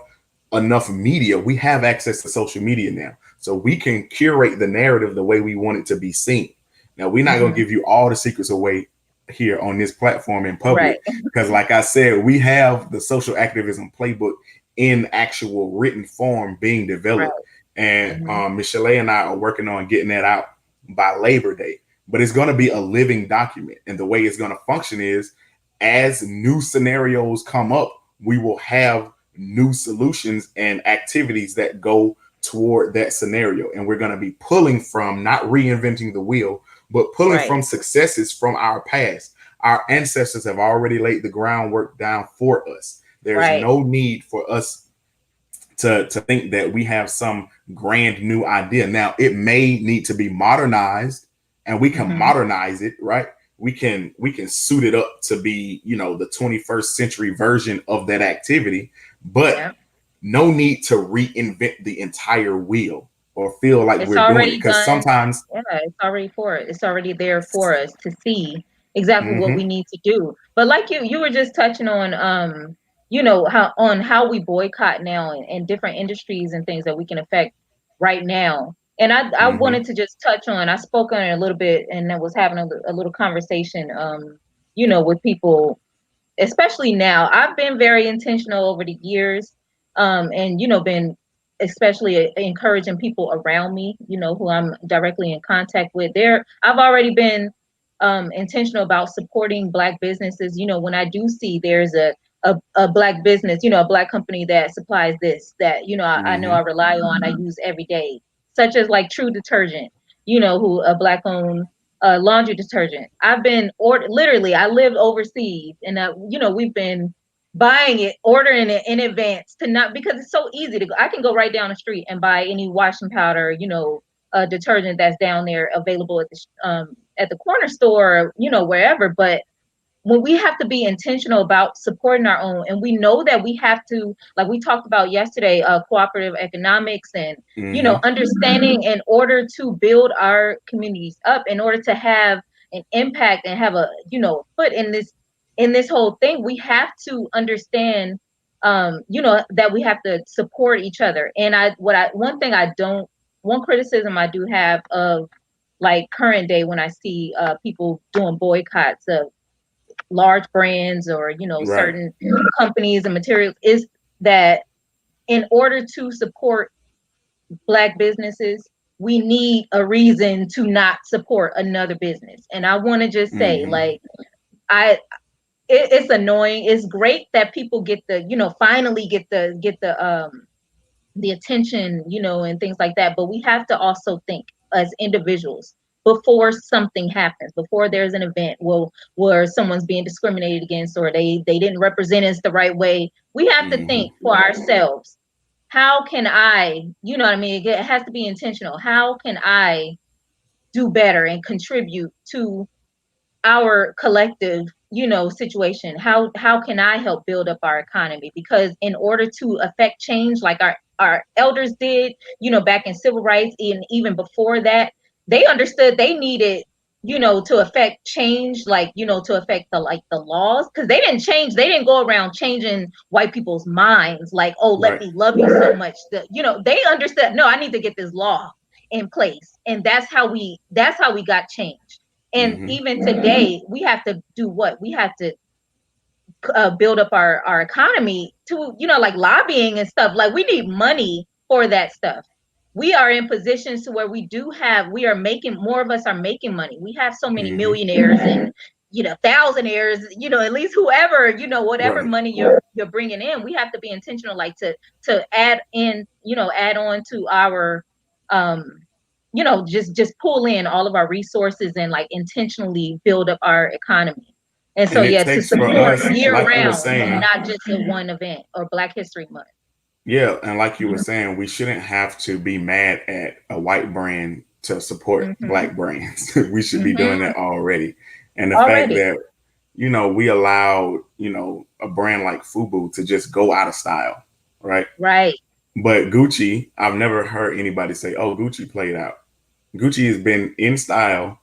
enough media. We have access to social media now, so we can curate the narrative the way we want it to be seen. Now, we're not going to Hmm. give you all the secrets away here on this platform in Right. public, because like I said, we have the social activism playbook in actual written form being Right. developed. And Hmm. Michelee and I are working on getting that out by Labor Day. But it's going to be a living document. And the way it's going to function is, as new scenarios come up, we will have new solutions and activities that go toward that scenario. And we're going to be pulling from, not reinventing the wheel, but pulling Right. from successes from our past. Our ancestors have already laid the groundwork down for us. There's Right. no need for us to think that we have some grand new idea. Now, it may need to be modernized, and we can Hmm. modernize it, right? We can suit it up to be, the 21st century version of that activity, but Yeah. no need to reinvent the entire wheel or feel like It's we're doing it, already because done. sometimes. Yeah, it's already for it. It's already there for us to see exactly what we Mhm. need to do. But like you were just touching on, how we boycott now and different industries and things that we can affect right now. And I wanted to just touch on, I spoke on it a little bit, and I was having a little conversation, with people, especially now. I've been very intentional over the years, and been especially encouraging people around me, who I'm directly in contact with. I've already been intentional about supporting Black businesses. When I do see there's a Black business, a Black company that supplies this, that I know I rely on, I use every day, such as like True Detergent, who a Black owned laundry detergent. I've been literally, I lived overseas, and we've been buying it, ordering it in advance, to not, because it's so easy to go. I can go right down the street and buy any washing powder, detergent that's down there available at the corner store, wherever. But when we have to be intentional about supporting our own, and we know that we have to, like we talked about yesterday, cooperative economics, and understanding, in order to build our communities up, in order to have an impact and have a foot in this whole thing, we have to understand that we have to support each other. And one criticism I do have of like current day, when I see people doing boycotts of large brands, or certain companies and materials, is that in order to support Black businesses, we need a reason to not support another business. And I want to just say, like, it's annoying. It's great that people get finally get the attention, and things like that. But we have to also think as individuals before something happens, before there's an event where someone's being discriminated against, or they didn't represent us the right way. We have to think for ourselves. How can I, you know what I mean? It has to be intentional. How can I do better and contribute to our collective situation? How can I help build up our economy? Because in order to affect change, like our elders did, back in civil rights, and even before that, they understood they needed to affect change, like to affect the laws, because they didn't go around changing white people's minds, like, oh, let me love you so much that they understood, no, I need to get this law in place. And that's how we got change. And even today, we have to do what? We have to build up our economy to, like lobbying and stuff. Like, we need money for that stuff. We are in positions to where more of us are making money. We have so many millionaires and, thousandaires, at least whoever, whatever money you're bringing in. We have to be intentional, like to add on to our, just pull in all of our resources and like intentionally build up our economy. And so, to support year round, not just in one event or Black History Month. Yeah, and like you were saying, we shouldn't have to be mad at a white brand to support Black brands. We should be doing that already. And the fact that, we allowed, a brand like FUBU to just go out of style, right? Right. But Gucci, I've never heard anybody say, oh, Gucci played out. Gucci has been in style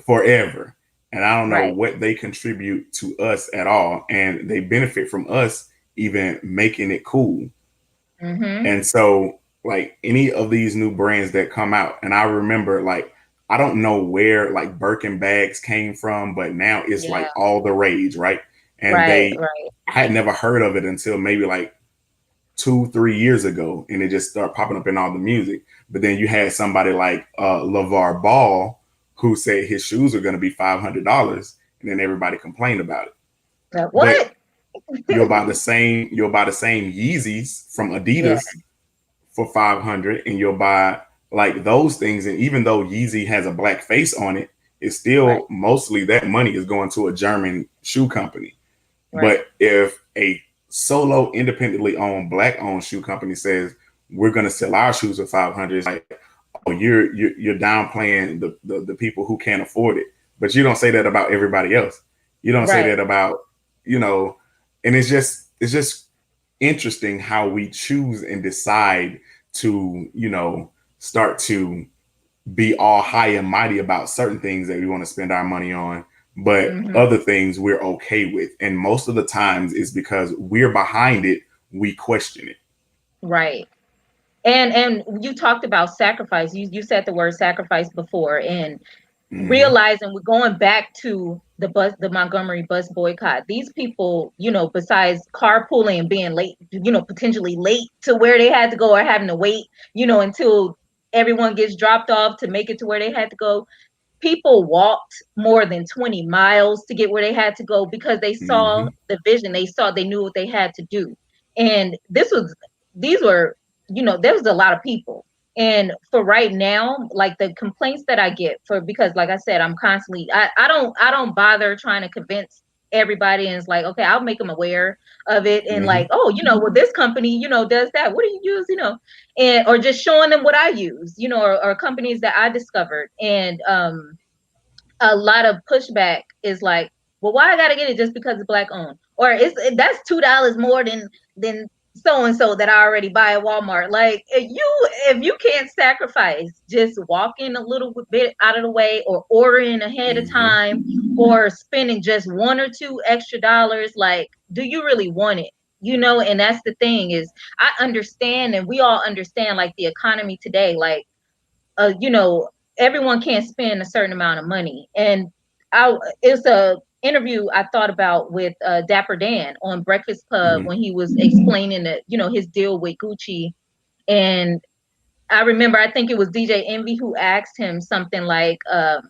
forever. And I don't know what they contribute to us at all. And they benefit from us even making it cool. And so, like, any of these new brands that come out, and I remember, like, I don't know where like Birkin bags came from, but now it's like all the rage, right? And I had never heard of it until maybe like 2-3 years ago, and it just started popping up in all the music. But then you had somebody like LeVar Ball, who said his shoes are going to be $500, and then everybody complained about it. What? But you'll buy the same Yeezys from Adidas for $500, and you'll buy like those things. And even though Yeezy has a Black face on it, it's still mostly that money is going to a German shoe company. But if a solo independently owned Black owned shoe company says we're going to sell our shoes for $500, it's like, oh, you're downplaying the people who can't afford it. But you don't say that about everybody else. You don't say that about, and it's just interesting how we choose and decide to, start to be all high and mighty about certain things that we want to spend our money on, but other things we're okay with. And most of the times it's because we're behind it, we question it. Right. And you talked about sacrifice. You said the word sacrifice before, and Mm-hmm. realizing we're going back to the Montgomery bus boycott. These people, besides carpooling and being late, potentially late to where they had to go, or having to wait, until everyone gets dropped off to make it to where they had to go. People walked more than 20 miles to get where they had to go because they saw Mm-hmm. the vision. They knew what they had to do. And these were, there was a lot of people. And for right now, like the complaints that I get because like I said, I'm constantly, I don't bother trying to convince everybody. And it's like, okay, I'll make them aware of it. And Mm-hmm. like, oh, well, this company, does that. What do you use? And or just showing them what I use, or companies that I discovered. And a lot of pushback is like, well, why I gotta get it just because it's Black owned, or that's $2 more than so and so that I already buy at Walmart. Like if you can't sacrifice just walking a little bit out of the way, or ordering ahead of Mm-hmm. time, or spending just $1 or $2 extra, like, do you really want it? And that's the thing is, I understand, and we all understand, like the economy today, like uh, you know, everyone can't spend a certain amount of money. And it's a interview I thought about with Dapper Dan on Breakfast Club Mm-hmm. when he was explaining that, his deal with Gucci. And I remember, I think it was DJ Envy who asked him something like, well,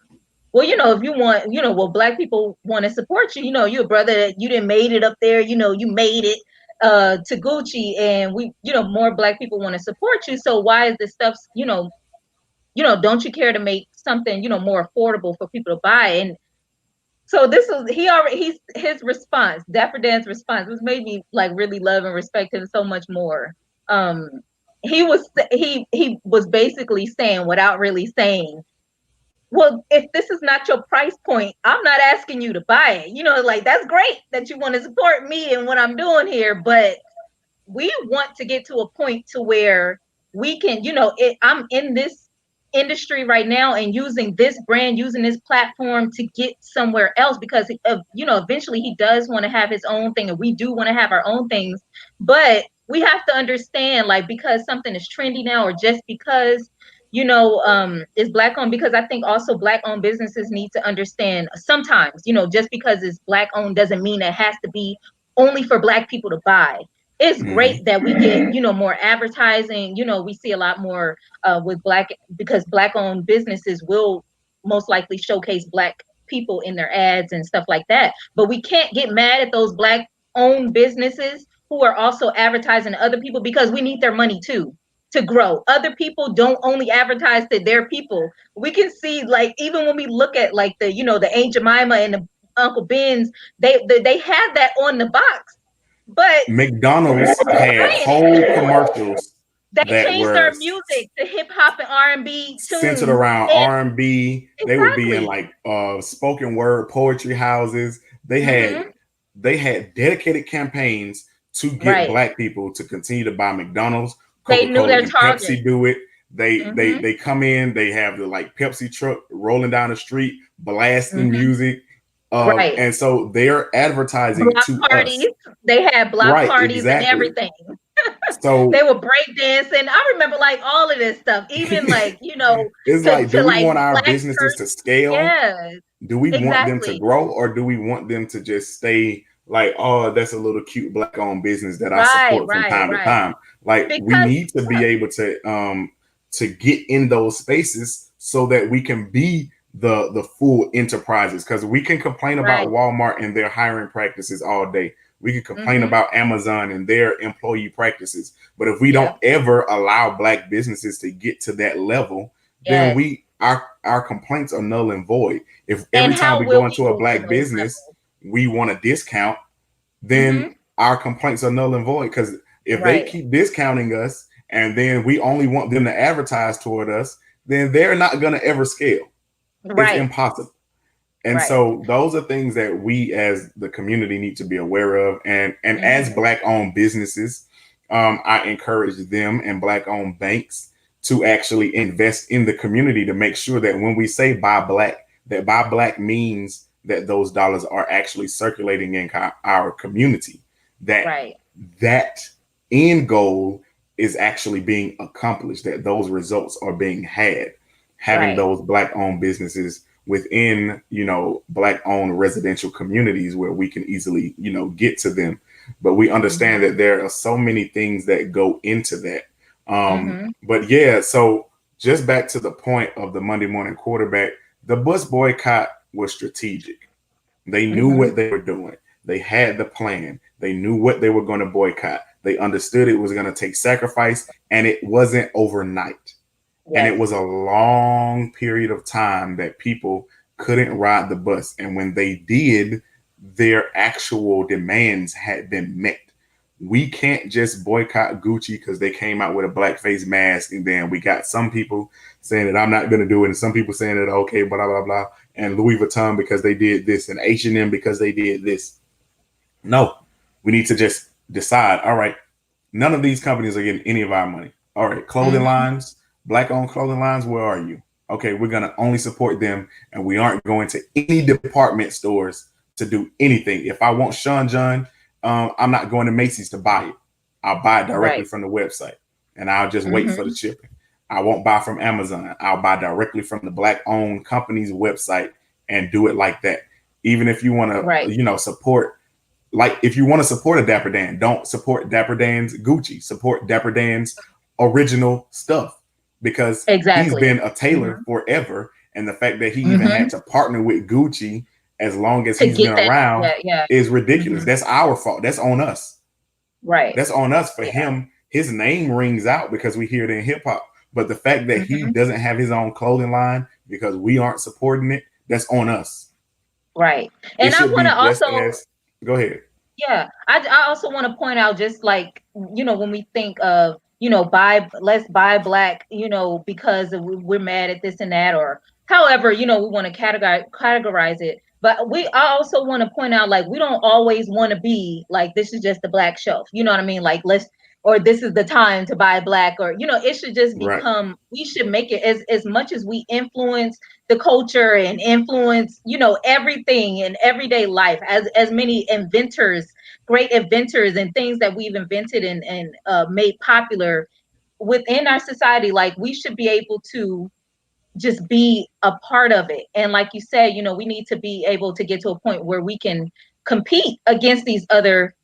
if you want, well, Black people want to support you, you're a brother that you didn't made it up there, you made it to Gucci, and we, more Black people want to support you. So why is this stuff, don't you care to make something, more affordable for people to buy? And so this was, his response, Dapper Dan's response, which made me like really love and respect him so much more. Um, he was basically saying, without really saying, well, if this is not your price point, I'm not asking you to buy it. Like, that's great that you want to support me and what I'm doing here, but we want to get to a point to where we can, I'm in this industry right now and using this brand, using this platform to get somewhere else, because eventually he does want to have his own thing, and we do want to have our own things. But we have to understand, like, because something is trendy now, or just because it's Black owned, because I think also Black owned businesses need to understand sometimes, just because it's Black owned doesn't mean it has to be only for Black people to buy. It's Mm-hmm. great that we get, more advertising. We see a lot more with because Black owned businesses will most likely showcase Black people in their ads and stuff like that. But we can't get mad at those Black owned businesses who are also advertising to other people, because we need their money too to grow. Other people don't only advertise to their people. We can see, like, even when we look at like the Aunt Jemima and the Uncle Ben's, they have that on the box. But McDonald's had saying whole it, commercials they that changed were their music to hip hop and R&B centered tunes. around And R&B. They would be in exactly. like spoken word poetry houses. They had Mm-hmm. dedicated campaigns to get Right. Black people to continue to buy McDonald's. They knew Coca-Cola their and target. Pepsi do it. They they Mm-hmm. they come in, they have the like Pepsi truck rolling down the street blasting Mm-hmm. music. Right. And so they're advertising Block to parties. us. They had block Right, parties and exactly. everything. They So were break dancing. I remember like all of this stuff, even like, it's like, do to we like want our Black businesses church. to scale? Yeah, Do we want them to exactly. grow, or do we want them to just stay like, oh, that's a little cute Black owned business that I Right, support from right, time to right. time? Like, we Because need to be able to get in those spaces so that we can be the full enterprises, because we can complain about right. Walmart and their hiring practices all day. We can complain Mm-hmm. about Amazon and their employee practices. But if we don't Yeah. ever allow Black businesses to get to that level, then Yes. our complaints are null and void. If And every time how we will go we into a move to Black those business, levels? we want a discount, then Mm-hmm. our complaints are null and void. Because if they Right. keep discounting us and then we only want them to advertise toward us, then they're not going to ever scale. It's Right. impossible. And Right. so those are things that we as the community need to be aware of. And as Mm-hmm. Black owned businesses, I encourage them and Black owned banks to actually invest in the community to make sure that when we say buy Black, that buy Black means that those dollars are actually circulating in our community. That Right. that end goal is actually being accomplished, that those results are being had. Having those Black owned businesses within, Black owned residential communities where we can easily, get to them. But we understand that there are so many things that go into that. But yeah, so just back to the point of the Monday morning quarterback, the bus boycott was strategic. They knew what they were doing. They had the plan. They knew what they were going to boycott. They understood it was going to take sacrifice, and it wasn't overnight. And it was a long period of time that people couldn't ride the bus. And when they did, their actual demands had been met. We can't just boycott Gucci because they came out with a blackface mask, and then we got some people saying that I'm not going to do it, and some people saying that okay, blah blah blah, and Louis Vuitton because they did this, and H&M because they did this. No, we need to just decide. All right, none of these companies are getting any of our money. All right, clothing lines, Black-owned clothing lines, where are you? Okay, we're going to only support them, and we aren't going to any department stores to do anything. If I want Sean John, I'm not going to Macy's to buy it. I'll buy it directly from the website, and I'll just wait for the shipping. I won't buy from Amazon. I'll buy directly from the Black-owned company's website and do it like that. Even if you want to, support, like if you want to support a Dapper Dan, don't support Dapper Dan's Gucci. Support Dapper Dan's original stuff, because he's been a tailor forever, and the fact that he even had to partner with Gucci as long as he's been around is ridiculous. That's our fault. That's on us. Right. That's on us for him. His name rings out because we hear it in hip hop. But the fact that he doesn't have his own clothing line because we aren't supporting it, that's on us. Right. And I want to also go ahead. Yeah, I also want to point out, just like, when we think of, let's buy Black, because we're mad at this and that, or however, we want to categorize it. But I also want to point out, like, we don't always want to be like, this is just the Black shelf. You know what I mean? Like, or this is the time to buy Black, or, it should just become, we should make it as much as we influence the culture and influence, everything in everyday life, as many inventors, great inventors and things that we've invented and made popular within our society. Like, we should be able to just be a part of it. And like you said, we need to be able to get to a point where we can compete against these other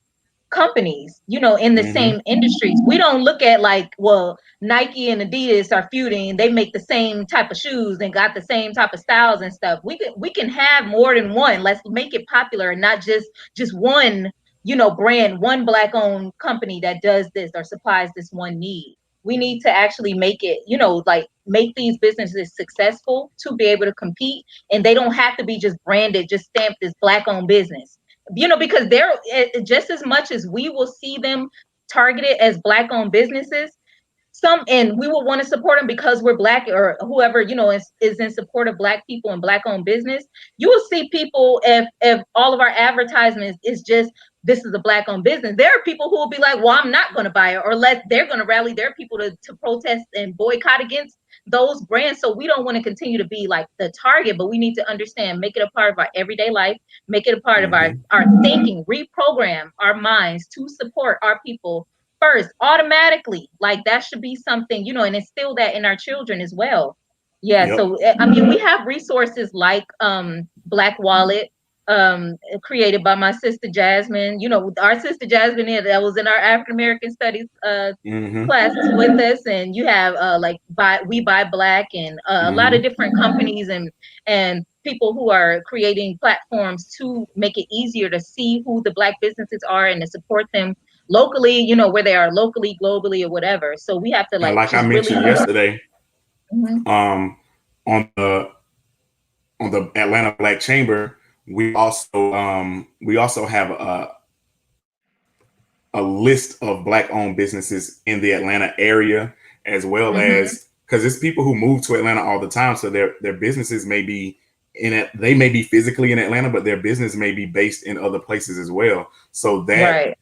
companies, in the same industries. We don't look at like, well, Nike and Adidas are feuding, they make the same type of shoes and got the same type of styles and stuff. We can have more than one. Let's make it popular, and not just one, brand, one Black owned company that does this or supplies this one need. We need to actually make it, like, make these businesses successful to be able to compete. And they don't have to be just branded, just stamped as Black owned business, because they're just as much as we will see them targeted as Black owned businesses. And we will want to support them because we're Black, or whoever, is in support of Black people and Black owned business. You will see people, if all of our advertisements is just, this is a Black owned business, there are people who will be like, well, I'm not going to buy it, or they're going to rally their people to protest and boycott against those brands. So we don't want to continue to be like the target, but we need to understand, make it a part of our everyday life, make it a part of our thinking, reprogram our minds to support our people first, automatically. Like, that should be something, and instill that in our children as well. So I mean, we have resources like Black Wallet, created by my sister Jasmine. Our sister Jasmine that was in our African American Studies classes with us. And you have like We Buy Black, and a lot of different companies and people who are creating platforms to make it easier to see who the Black businesses are and to support them locally, where they are locally, globally, or whatever. So we have to like I mentioned yesterday, on the Atlanta Black Chamber, we also have a list of Black owned businesses in the Atlanta area, as well as, because it's people who move to Atlanta all the time, so their businesses may be they may be physically in Atlanta, but their business may be based in other places as well. So that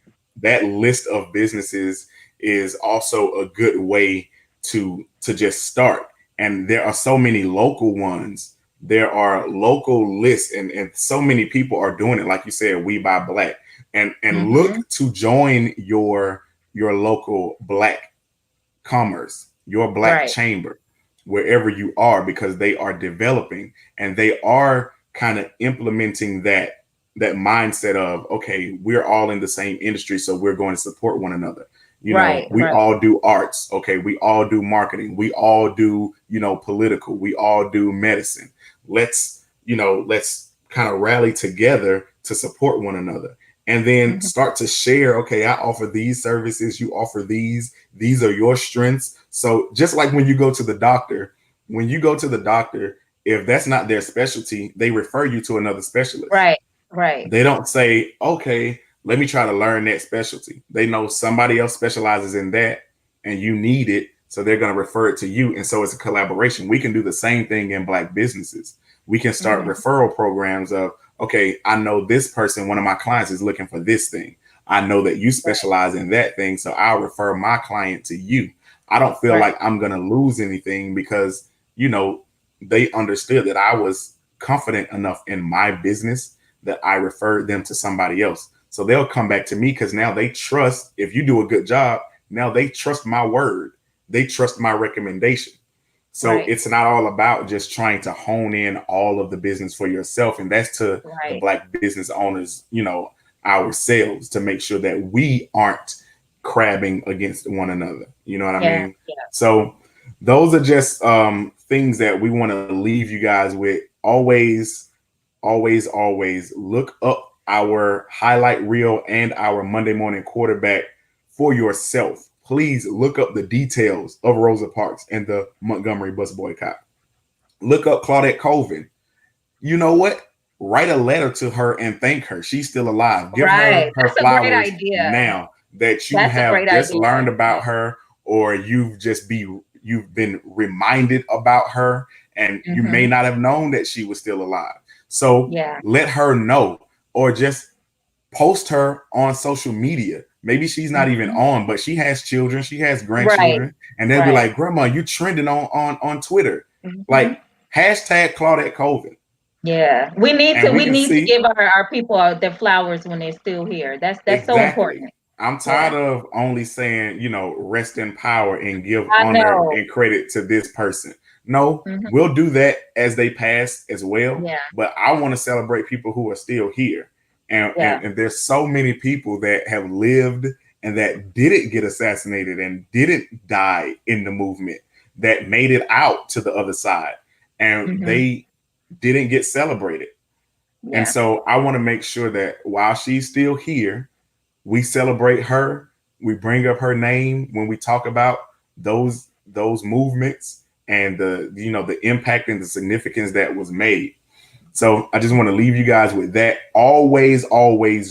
list of businesses is also a good way to just start. And there are so many local ones. There are local lists, and so many people are doing it. Like you said, We Buy Black, and look to join your local Black commerce, your black chamber, wherever you are, because they are developing and they are kind of implementing that mindset of, okay, we're all in the same industry, so we're going to support one another. You know, we all do arts. Okay, we all do marketing. We all do, political. We all do medicine. Let's kind of rally together to support one another. And then start to share, okay, I offer these services, you offer these are your strengths. So just like when you go to the doctor, if that's not their specialty, they refer you to another specialist. Right. They don't say, okay, let me try to learn that specialty. They know somebody else specializes in that and you need it. So they're going to refer it to you. And so it's a collaboration. We can do the same thing in Black businesses. We can start referral programs of, okay, I know this person, one of my clients is looking for this thing. I know that you specialize in that thing. So I'll refer my client to you. I don't feel like I'm going to lose anything because, they understood that I was confident enough in my business that I referred them to somebody else. So they'll come back to me because now they trust, if you do a good job, now they trust my word. They trust my recommendation. So it's not all about just trying to hone in all of the business for yourself. And that's to the Black business owners, ourselves, to make sure that we aren't crabbing against one another. You know what I mean? Yeah. So those are just things that we want to leave you guys with. Always look up our highlight reel and our Monday morning quarterback for yourself. Please look up the details of Rosa Parks and the Montgomery bus boycott. Look up Claudette Colvin. You know what? Write a letter to her and thank her. She's still alive. Give her flowers now that you have just learned about her, or you've been reminded about her, and you may not have known that she was still alive. So let her know, or just post her on social media. Maybe she's not even on, but she has children, she has grandchildren, and they'll be like, Grandma, you trending on Twitter. Like hashtag Claudette Colvin. Yeah, we need to give our people their flowers when they're still here. That's so important. I'm tired of only saying, rest in power and give honor and credit to this person. No, we'll do that as they pass as well. Yeah. But I want to celebrate people who are still here. And there's so many people that have lived and that didn't get assassinated and didn't die in the movement, that made it out to the other side, and they didn't get celebrated. Yeah. And so I want to make sure that while she's still here, we celebrate her. We bring up her name when we talk about those movements and the impact and the significance that was made. So I just want to leave you guys with that. Always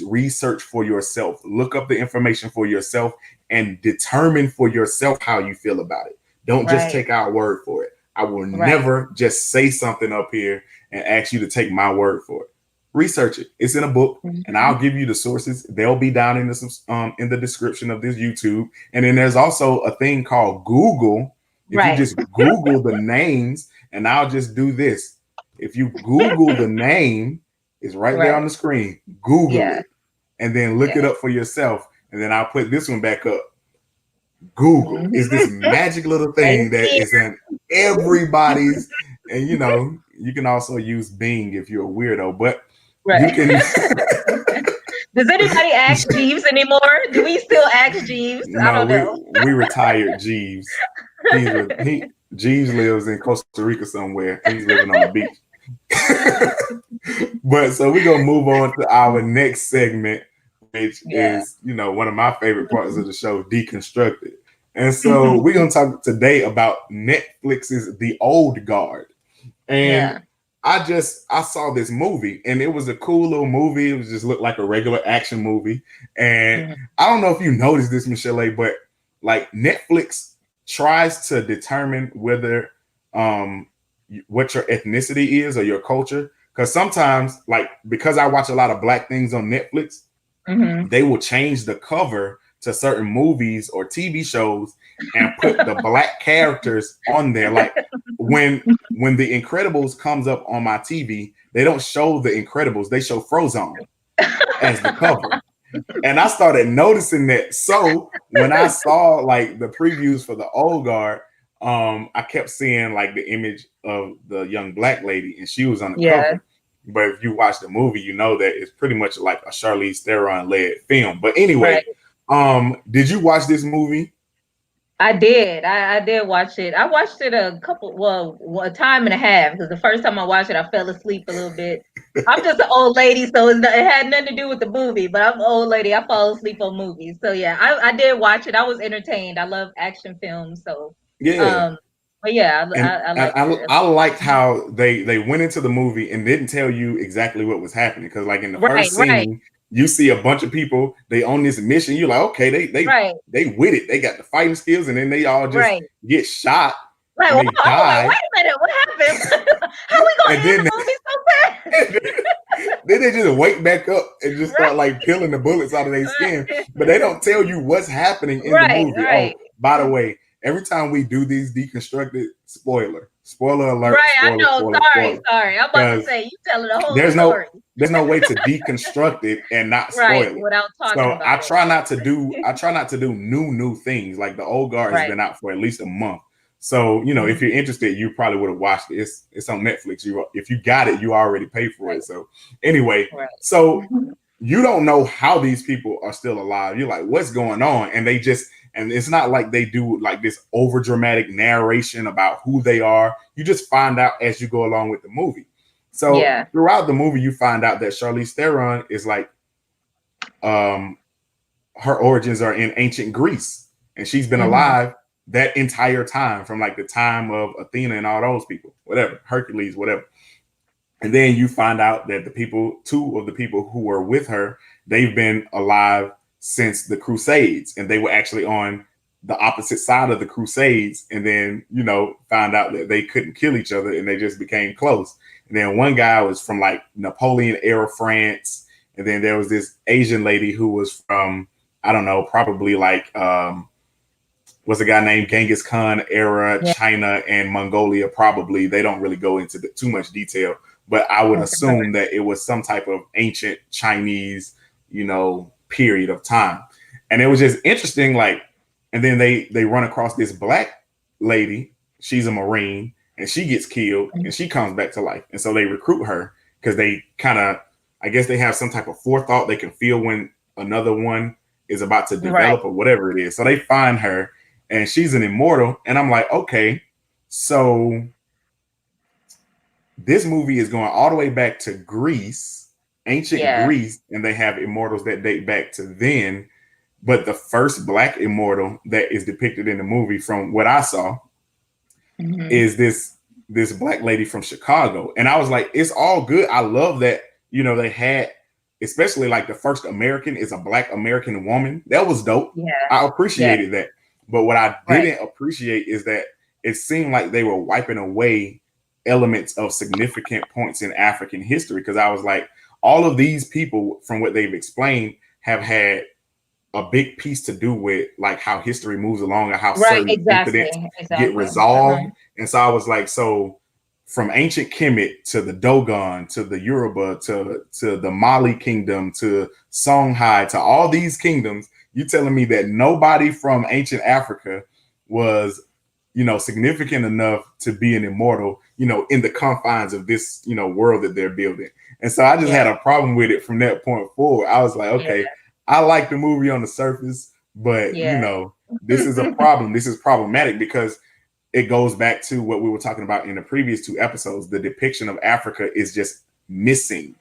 research for yourself. Look up the information for yourself and determine for yourself how you feel about it. Don't just take our word for it. I will never just say something up here and ask you to take my word for it. Research it. It's in a book, and I'll give you the sources. They'll be down in the description of this YouTube. And then there's also a thing called Google. If you just Google the names, and I'll just do this. If you Google the name, it's right there on the screen. Google it, and then look it up for yourself. And then I'll put this one back up. Google is this magic little thing that is in everybody's. And you can also use Bing if you're a weirdo, but you can. Does anybody ask Jeeves anymore? Do we still ask Jeeves? No, I don't know. We retired Jeeves. Jeeves lives in Costa Rica somewhere. He's living on the beach. But so we're gonna move on to our next segment, which is one of my favorite parts of the show, Deconstructed. And so we're gonna talk today about Netflix's The Old Guard. And I saw this movie, and it was a cool little movie. It just looked like a regular action movie. And I don't know if you noticed this, Michelee, but like Netflix tries to determine whether what your ethnicity is or your culture. Because sometimes, because I watch a lot of Black things on Netflix, they will change the cover to certain movies or TV shows and put the Black characters on there. Like when The Incredibles comes up on my TV, they don't show The Incredibles, they show Frozone as the cover. And I started noticing that. So when I saw like the previews for the old guard, I kept seeing like the image of the young black lady, and she was on the cover. But if you watch the movie, you know that it's pretty much like a Charlize Theron led film. But anyway, did you watch this movie? I did. I did watch it. I watched it a time and a half, because the first time I watched it, I fell asleep a little bit. I'm just an old lady, so it had nothing to do with the movie, but I'm an old lady. I fall asleep on movies. So yeah, I did watch it. I was entertained. I love action films. So but yeah, I liked how they went into the movie and didn't tell you exactly what was happening, because like in the first scene, you see a bunch of people, they on this mission. You're like, okay, they with it. They got the fighting skills, and then they all just get shot. Right. And they die. Wait a minute, what happened? How we gonna end the movie so fast? Then they just wake back up and just start like peeling the bullets out of their skin. But they don't tell you what's happening in the movie. Oh, by the way, every time we do these deconstructed, spoiler alert. Right, I know. Sorry. I'm about to say, you telling the whole story. There's no way to deconstruct it and not spoil it. Without talking about it. I try not to do new things. Like the old guard has been out for at least a month. So, you know, if you're interested, you probably would have watched it. It's on Netflix. If you got it, you already paid for it. So anyway, so you don't know how these people are still alive. You're like, what's going on? And and it's not like they do like this over dramatic narration about who they are. You just find out as you go along with the movie. So throughout the movie, you find out that Charlize Theron is like, her origins are in ancient Greece, and she's been alive that entire time, from like the time of Athena and all those people, whatever, Hercules, whatever. And then you find out that two of the people who were with her, they've been alive since the Crusades, and they were actually on the opposite side of the Crusades. And then, you know, found out that they couldn't kill each other, and they just became close. And then one guy was from like Napoleon era France. And then there was this Asian lady who was from, I don't know, probably like, was a guy named Genghis Khan era, China and Mongolia. Probably. They don't really go into too much detail, but I would assume that it was some type of ancient Chinese, you know, period of time. And it was just interesting. Like, and then they run across this black lady. She's a Marine, and she gets killed, and she comes back to life. And so they recruit her because they kind of, I guess they have some type of forethought. They can feel when another one is about to develop or whatever it is. So they find her, and she's an immortal. And I'm like, okay, so this movie is going all the way back to Greece, ancient Greece, and they have immortals that date back to then. But the first black immortal that is depicted in the movie, from what I saw, is this black lady from Chicago. And I was like, it's all good. I love that, you know, they had, especially like the first American is a black American woman. That was dope. Yeah. I appreciated that. But what I didn't appreciate is that it seemed like they were wiping away elements of significant points in African history. Because I was like, all of these people, from what they've explained, have had a big piece to do with like how history moves along and how certain incidents get resolved. And so I was like, so from ancient Kemet to the Dogon to the Yoruba to the Mali kingdom to Songhai to all these kingdoms, you telling me that nobody from ancient Africa was, you know, significant enough to be an immortal, you know, in the confines of this, you know, world that they're building. And so I just had a problem with it from that point forward. I was like, okay, I like the movie on the surface, but you know, this is a problem. This is problematic because it goes back to what we were talking about in the previous two episodes. The depiction of Africa is just missing.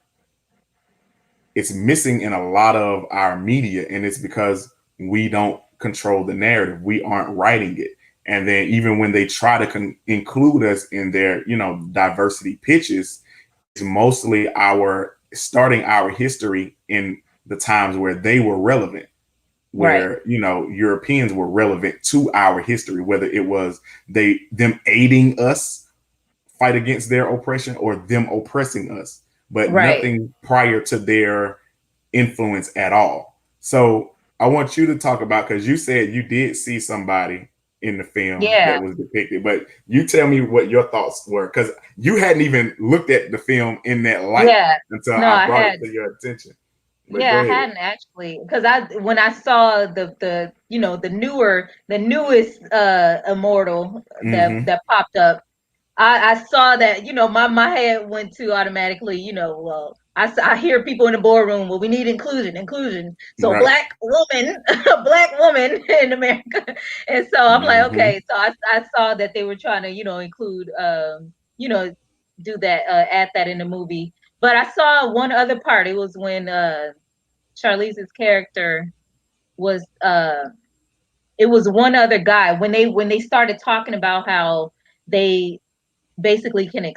It's missing in a lot of our media, and it's because we don't control the narrative. We aren't writing it. And then even when they try to include us in their, you know, diversity pitches, it's mostly starting our history in the times where they were relevant, where, you know, Europeans were relevant to our history, whether it was them aiding us fight against their oppression or them oppressing us, but nothing prior to their influence at all. So I want you to talk about, because you said you did see somebody in the film that was depicted, but you tell me what your thoughts were, because you hadn't even looked at the film in that light until I brought it to your attention. But go Yeah, I ahead. hadn't actually, because when I saw the the newest immortal Mm-hmm. that popped up, I saw that, my head went to automatically, well, I hear people in the boardroom, well, we need inclusion. So Right. black woman, black woman in America. And so I'm like, Mm-hmm. okay. So I saw that they were trying to, include, do that, add that in the movie. But I saw one other part. It was when Charlize's character was, it was one other guy when they started talking about how they basically can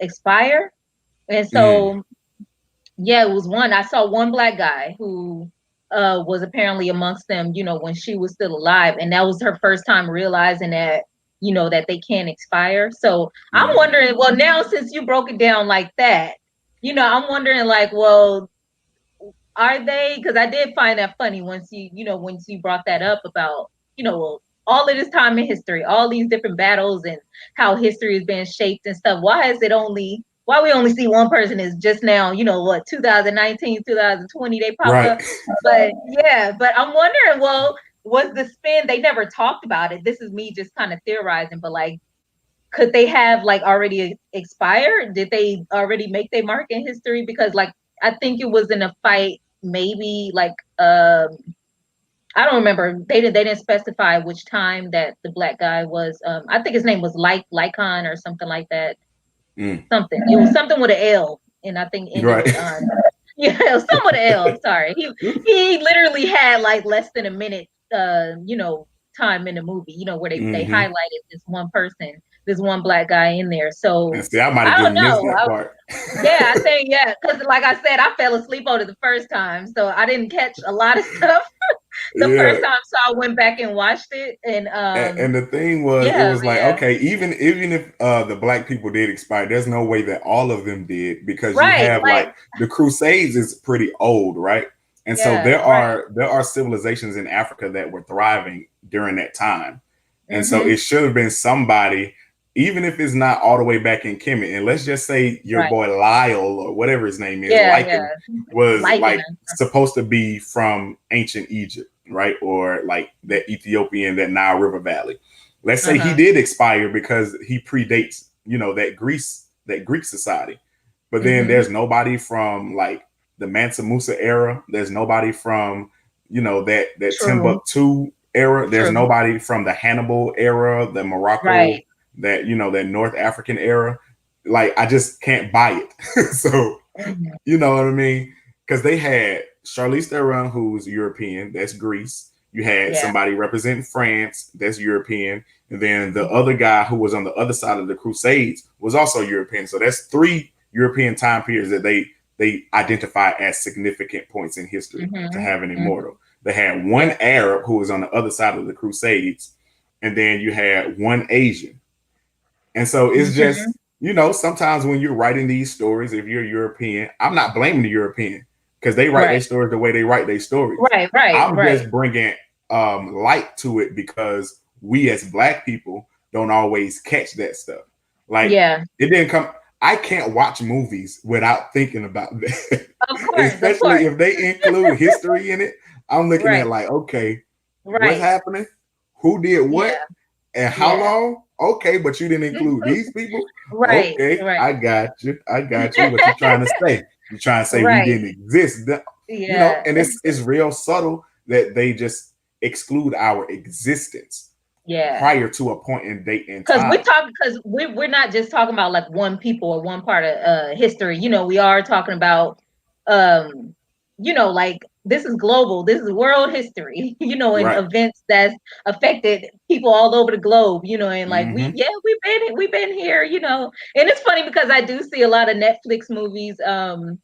expire. And Mm. so, yeah, it was one. I saw one black guy who was apparently amongst them, when she was still alive. And that was her first time realizing that, that they can't expire. So I'm Mm. wondering, well, now since you broke it down like that, I'm wondering like, well, are they? Because I did find that funny once you brought that up about, all of this time in history, all these different battles and how history is being shaped and stuff. Why we only see one person is just now, 2019, 2020, they pop Right. up. But yeah, but I'm wondering, well, was the spin, they never talked about it. This is me just kind of theorizing, but like, could they have like already expired? Did they already make their mark in history? Because like I think it was in a fight, maybe like I don't remember. They didn't specify which time that the black guy was. I think his name was Lycon or something like that. Mm. Something. It was something with an L, and I think ended Right. with on. Yeah, it was something with an L. Sorry. He literally had like less than a minute time in the movie, where they Mm-hmm. highlighted this one person, this one black guy in there. So And see, I might have I just don't missed know. that part. Yeah, I think yeah, because like I said, I fell asleep on it the first time, so I didn't catch a lot of stuff the Yeah. first time. So I went back and watched it, and And the thing was, it yeah, was like, okay, even if the black people did expire, there's no way that all of them did, because you right, have like like the Crusades is pretty old, right? And so yeah, right, there are civilizations in Africa that were thriving during that time. And so mm-hmm, it should have been somebody, even if it's not all the way back in Kemet, and let's just say your right, boy Lyle or whatever his name is, yeah, yeah, Lycan, was like it, like supposed to be from ancient Egypt, right? Or like that Ethiopian, that Nile River Valley. Let's say he uh-huh, did expire because he predates, that Greek society. But then mm-hmm, there's nobody from like the Mansa Musa era. There's nobody from, that true, Timbuktu era. There's true, nobody from the Hannibal era, the Morocco, right, that North African era. Like I just can't buy it. So mm-hmm, you know what I mean? Because they had Charlize Theron, who's European, that's Greece. You had yeah, somebody representing France, that's European. And then the other guy who was on the other side of the Crusades was also European. So that's three European time periods that they identify as significant points in history to mm-hmm, have an mm-hmm, immortal. They had one yeah, Arab who was on the other side of the Crusades, and then you had one Asian. And so it's mm-hmm, just, sometimes when you're writing these stories, if you're European, I'm not blaming the European because they write their right, stories the way they write their stories. right, right, I'm right, just bringing light to it because we as Black people don't always catch that stuff. Like yeah, it didn't come. I can't watch movies without thinking about that, of especially course, if they include history in it. I'm looking at right, like, okay, what's right, happening? Who did what? yeah, And how yeah, long? Okay, but you didn't include these people. right, Okay, right, I got you. I got you. What you trying to say? You trying to say we right, didn't exist? yeah, And it's real subtle that they just exclude our existence yeah. prior to a point in date and Because time. we're not just talking about like one people or one part of history. We are talking about um like this is global, this is world history, and Right. events that's affected people all over the globe, and like Mm-hmm. we've been here, and it's funny because I do see a lot of Netflix movies, and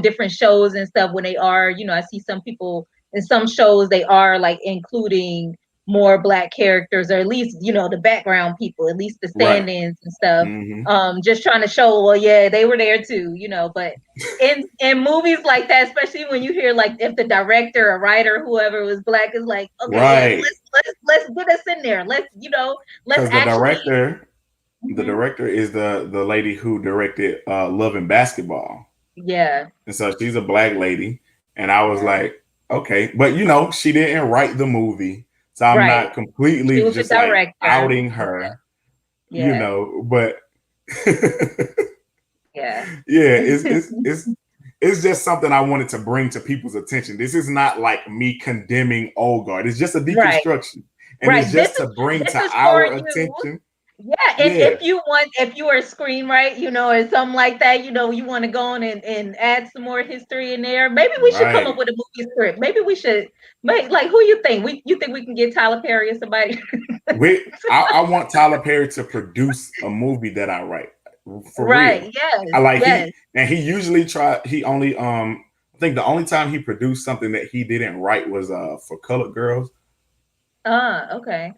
different shows and stuff when they are, I see some people in some shows they are like including more black characters, or at least the background people, at least the Right. stand-ins and stuff, Mm-hmm. just trying to show, well, yeah, they were there too, but in movies like that, especially when you hear like if the director or writer, whoever was black, is like, okay, yeah, Right. let's get us in there, let's Because actually. the Mhm. director is the lady who directed Love and Basketball. Yeah, And so she's a Black lady. And I was like, okay, but she didn't write the movie, so I'm Right. not She completely was a just like director. outing her, Yeah. but Yeah. yeah, it's just something I wanted to bring to people's attention. This is not like me condemning old guard. It's just a Right. deconstruction, and it's Right. just to bring This to is for our you. attention. Yeah, and Yeah, if you are a screenwriter, or something like that, you want to go on and add some more history in there. Maybe we should come up right. with a movie script. Maybe we should make, like, who you think? You think we can get Tyler Perry or somebody? I want Tyler Perry to produce a movie that I write for real. Right. Yes. I like Yes. he usually he only I think the only time he produced something that he didn't write was for Colored Girls. Okay.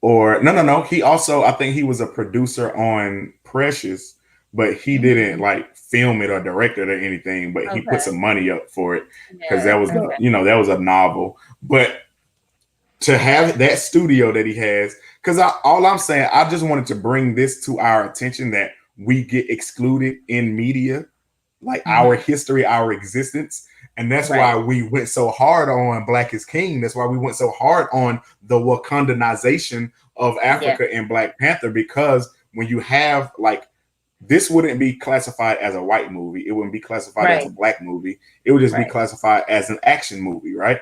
Or no. He also, I think he was a producer on Precious, but he didn't like film it or direct it or anything. But he put Okay. some money up for it because Yeah. that was that was a novel. But to have that studio that he has, because all I'm saying, I just wanted to bring this to our attention that we get excluded in media, like our history, our existence. And that's why we went so hard on Black is King. That's why we went so hard on the Wakandanization of Africa in Black Panther, because when you have like, this wouldn't be classified as a white movie. It wouldn't be classified as a Black movie. It would just be classified as an action movie, right?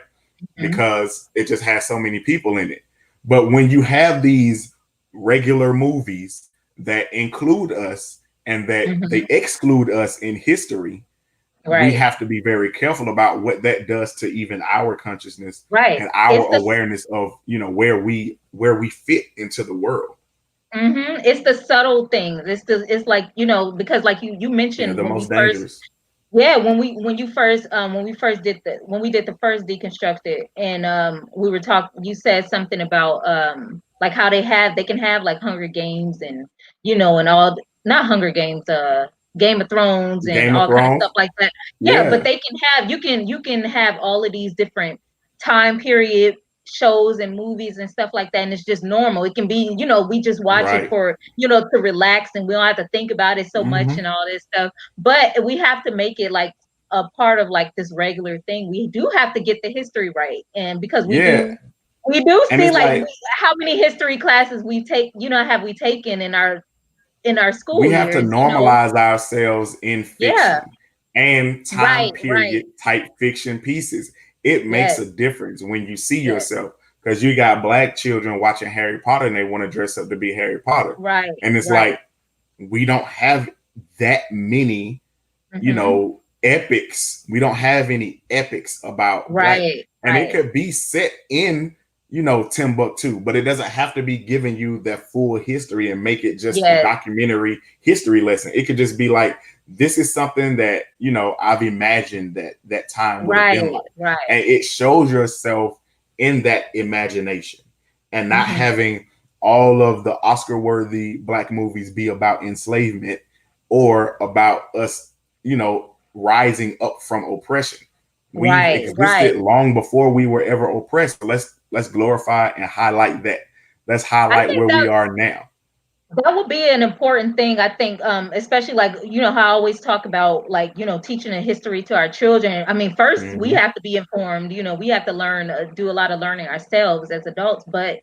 Because it just has so many people in it. But when you have these regular movies that include us and that they exclude us in history, we have to be very careful about what that does to even our consciousness and our awareness of where we fit into the world. It's the subtle things. It's like, because like you mentioned The when we most first. dangerous. Yeah, when we did the first deconstructed, and we were talking, you said something about like how they can have like Hunger Games and and all, not Hunger Games, Game of Thrones and Game of all kind of Thrones. stuff like that. Yeah, but Yeah. they can have, you can have all of these different time period shows and movies and stuff like that, and it's just normal. It can be, we just watch it Right. for, to relax, and we don't have to think about it so much and all this stuff. But we have to make it like a part of like this regular thing. We do have to get the history right, and because we do And see it's like like, how many history classes we take, have we taken in our we school have to years, normalize ourselves in Yeah. fiction and time Right. period type fiction pieces. It makes Yes. a difference when you see Yes. yourself, because you got Black children watching Harry Potter and they want to dress up to be Harry Potter. Right. And it's like, we don't have that many, epics. We don't have any epics about Black. And it could be set in Timbuktu, but it doesn't have to be giving you that full history and make it just a documentary history lesson. It could just be like, this is something that I've imagined that time would have been like, and it shows yourself in that imagination, and not having all of the Oscar-worthy Black movies be about enslavement or about us, rising up from oppression. We've existed long before we were ever oppressed. Let's glorify and highlight that. Let's highlight where we are now. That would be an important thing, I think, especially like, how I always talk about, like, teaching a history to our children. I mean, first we have to be informed, we have to learn, do a lot of learning ourselves as adults, but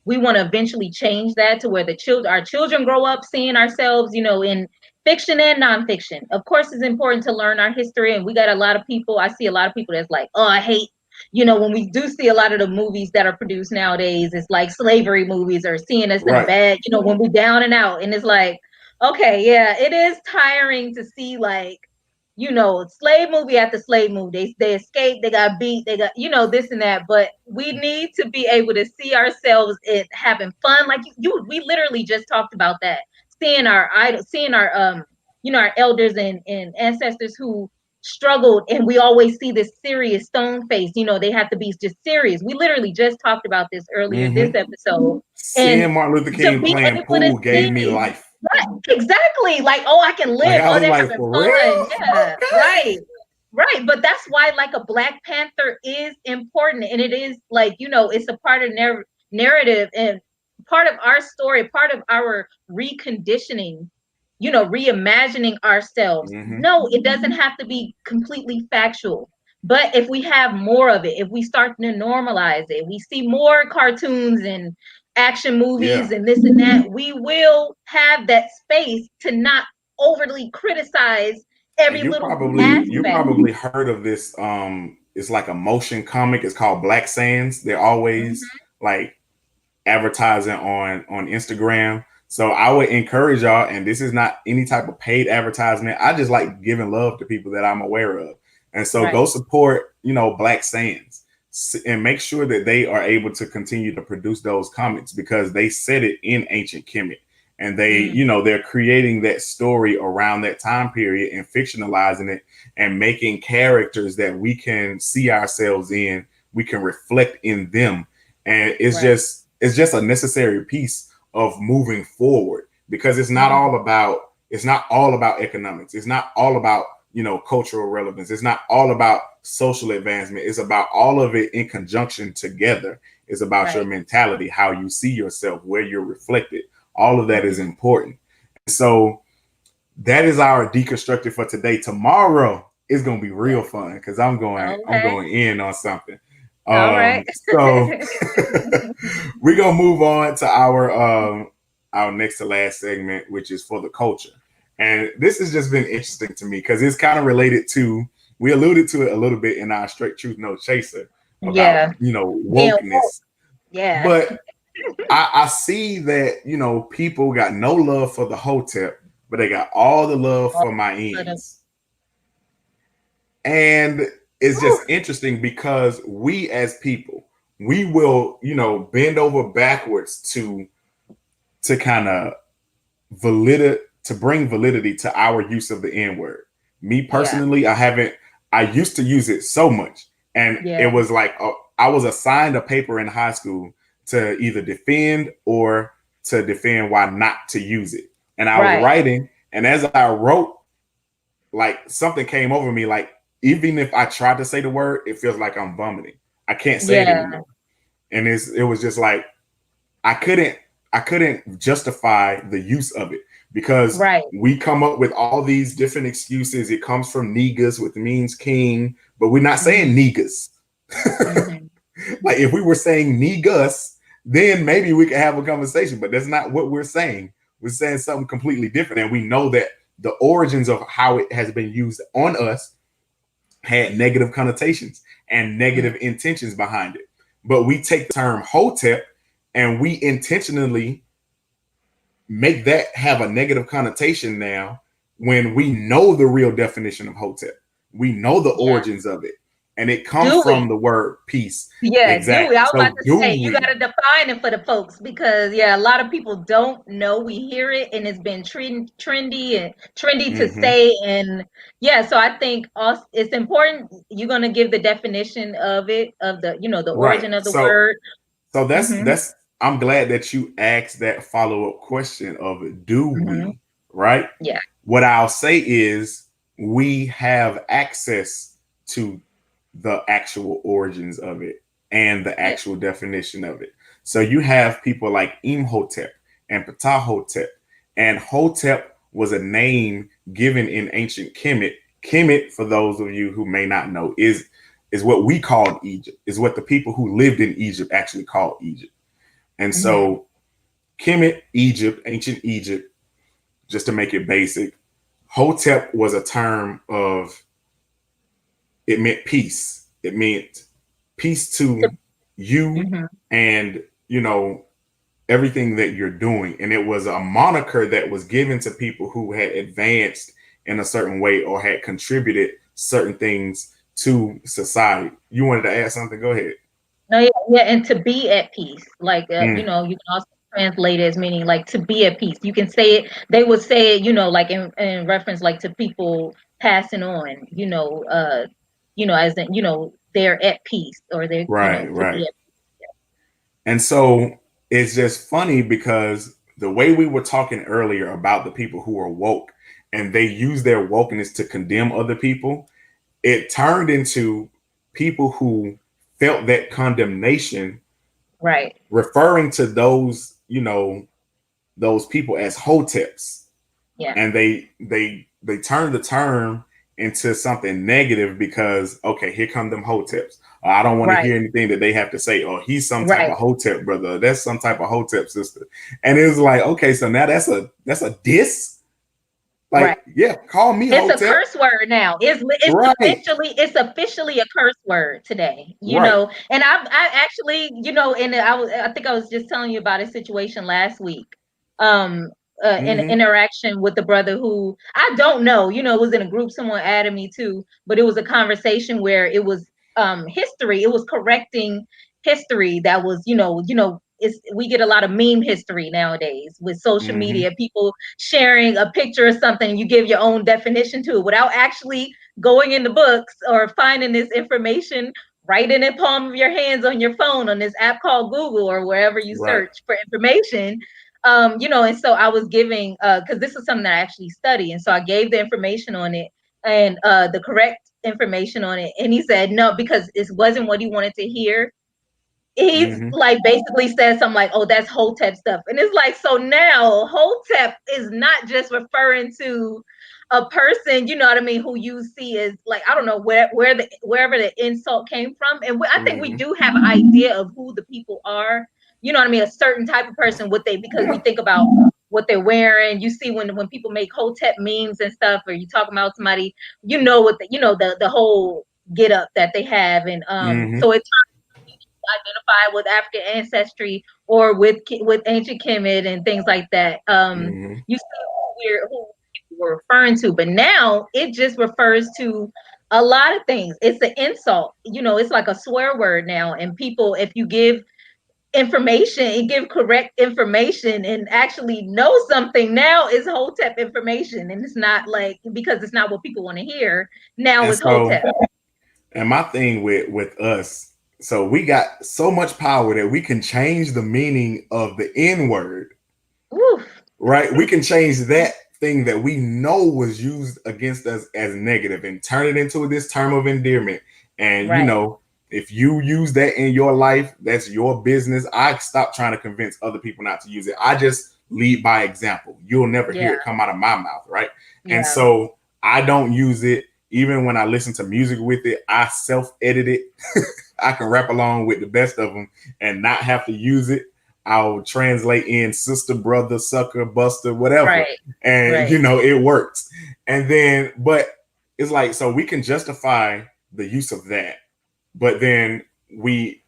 we want to eventually change that to where our children grow up seeing ourselves, in fiction and nonfiction. Of course, it's important to learn our history, and we got a lot of people. I see a lot of people that's like, oh, I hate, when we do see a lot of the movies that are produced nowadays, it's like slavery movies or seeing us in a bad, when we down and out, and it's like, okay, yeah, it is tiring to see like, slave movie after slave movie. They escaped, they got beat, they got, this and that. But we need to be able to see ourselves in having fun. Like we literally just talked about that. Seeing our idols, seeing our our elders and ancestors who struggled, and we always see this serious stone face. They have to be just serious. We literally just talked about this earlier this episode. And seeing Martin Luther to King be playing able to pool gave me see, life. right, exactly. Like, oh, I can Like, live. I Oh, was they're like, having for fun. real? Yeah, Okay. right. But that's why, like, a Black Panther is important, and it is like, it's a part of narrative and part of our story, part of our reconditioning. Reimagining ourselves. No, it doesn't have to be completely factual. But if we have more of it, if we start to normalize it, we see more cartoons and action movies Yeah. and this and that, we will have that space to not overly criticize And every you little aspect. probably heard of this. It's like a motion comic. It's called Black Sands. They're always Mhm. like advertising on Instagram. So I would encourage y'all, and this is not any type of paid advertisement. I just like giving love to people that I'm aware of. And so Right. go support, Black Sands, and make sure that they are able to continue to produce those comics because they said it in ancient Kemet. And they, they're creating that story around that time period and fictionalizing it and making characters that we can see ourselves in, we can reflect in them. And Right. it's just a necessary piece of moving forward because it's not all about economics. It's not all about cultural relevance. It's not all about social advancement. It's about all of it in conjunction together. It's about your Right. mentality, how you see yourself, where you're reflected. All of that is Mhm. important. So that is our deconstructed for today. Tomorrow is gonna be Yeah. real fun because I'm Okay. going in on something. All right. So we're gonna move on to our next to last segment, which is for the culture. And this has just been interesting to me because it's kind of related to, we alluded to it a little bit in our Straight Truth No Chaser about, Yeah. Being woke. wokeness. Yeah. But I see that, people got no love for the Hotep, but they got all the love for my ends. And it's just interesting because we as people, we will, bend over backwards to kind of to bring validity to our use of the N word. Me Yeah. personally, I used to use it so much. And Yeah. it was like, I was assigned a paper in high school to either defend or to defend why not to use it. And I was Right. writing, and as I wrote, like something came over me, like even if I tried to say the word, it feels like I'm vomiting. I can't say it Yeah. anymore. And it was just like I couldn't justify the use of it because Right. we come up with all these different excuses. It comes from niggas, which means king, but we're not saying niggas. Mhm. Like if we were saying niggas, then maybe we could have a conversation, but that's not what we're saying. We're saying something completely different. And we know that the origins of how it has been used on us had negative connotations and negative intentions behind it. But we take the term Hotep and we intentionally make that have a negative connotation now when we know the real definition of Hotep. We know the Yeah. origins of it. And it comes Do we? from the word peace. Yeah, do we? Exactly. I was about So to do say you got we? to define it for the folks because a lot of people don't know. We hear it and it's been trendy to Mm-hmm. say, and so I think also it's important. You're gonna give the definition of it, of the the Right. origin of the So word. so Mm-hmm. that's I'm glad that you asked that follow-up question of do Mm-hmm. we, right? Yeah. What I'll say is we have access to the actual origins of it and the Yeah. actual definition of it. So you have people like Imhotep and Ptahhotep, and Hotep was a name given in ancient Kemet. Kemet, for those of you who may not know, is what we called Egypt, is what the people who lived in Egypt actually called Egypt. And Mm-hmm. so Kemet, Egypt, ancient Egypt, just to make it basic, Hotep was a term of, it meant peace. It meant peace to you Mm-hmm. and, everything that you're doing. And it was a moniker that was given to people who had advanced in a certain way or had contributed certain things to society. You wanted to add something? Go ahead. No, and to be at peace, like Mm, you can also translate it as meaning like to be at peace. You can say it. They would say it, like in reference like to people passing on, as in they're at peace or they're right, to be right. at And so it's just funny because the way we were talking earlier about the people who are woke and they use their wokeness to condemn other people, it turned into people who felt that condemnation right. referring to those, those people as hoteps. Yeah. And they turned the term into something negative because, okay, here come them hoteps. I don't want to hear anything that they have to say. Or he's some type of hotep brother. That's some type of hotep sister. And it was like, okay, so now that's a diss. Like, yeah, call me it's hotep. a curse word now. It's officially a curse word today, you know. And I actually, you know, and I think I was just telling you about a situation last week. An interaction with the brother who I don't know, you know, it was in a group someone added me to, but it was a conversation where it was history. It was correcting history that was, you know, we get a lot of meme history nowadays with social media, people sharing a picture or something, and you give your own definition to it without actually going in the books or finding this information right in the palm of your hands on your phone on this app called Google or wherever you search for information. You know, and so I was giving because this is something that I actually study, and so I gave the information on it and the correct information on it, and he said no because it wasn't what he wanted to hear. He's like basically said something like, oh, that's hotep stuff. And it's like, so now hotep is not just referring to a person, you know what I mean, who you see as like, I don't know wherever the insult came from. And I think we do have an idea of who the people are, you know what I mean, a certain type of person, because we think about what they're wearing. You see when people make hotep memes and stuff, or you talk about somebody, you know what the whole get up that they have. And so it's identify with African ancestry or with ancient Kemet and things like that. You see who people were referring to, but now it just refers to a lot of things. It's an insult, you know. It's like a swear word now, and people, if you give information and give correct information and actually know something, now is hotep information, and it's not like because it's not what people want to hear. Now it's hotep. And my thing with us. So we got so much power that we can change the meaning of the N word. Right? We can change that thing that we know was used against us as negative and turn it into this term of endearment. And you know, if you use that in your life, that's your business. I stop trying to convince other people not to use it. I just lead by example. You'll never hear it come out of my mouth, right? And so I don't use it. Even when I listen to music with it, I self-edit it. I can rap along with the best of them and not have to use it. I'll translate in sister, brother, sucker, buster, whatever. And, you know, it works. And then, but it's like, so we can justify the use of that. But then we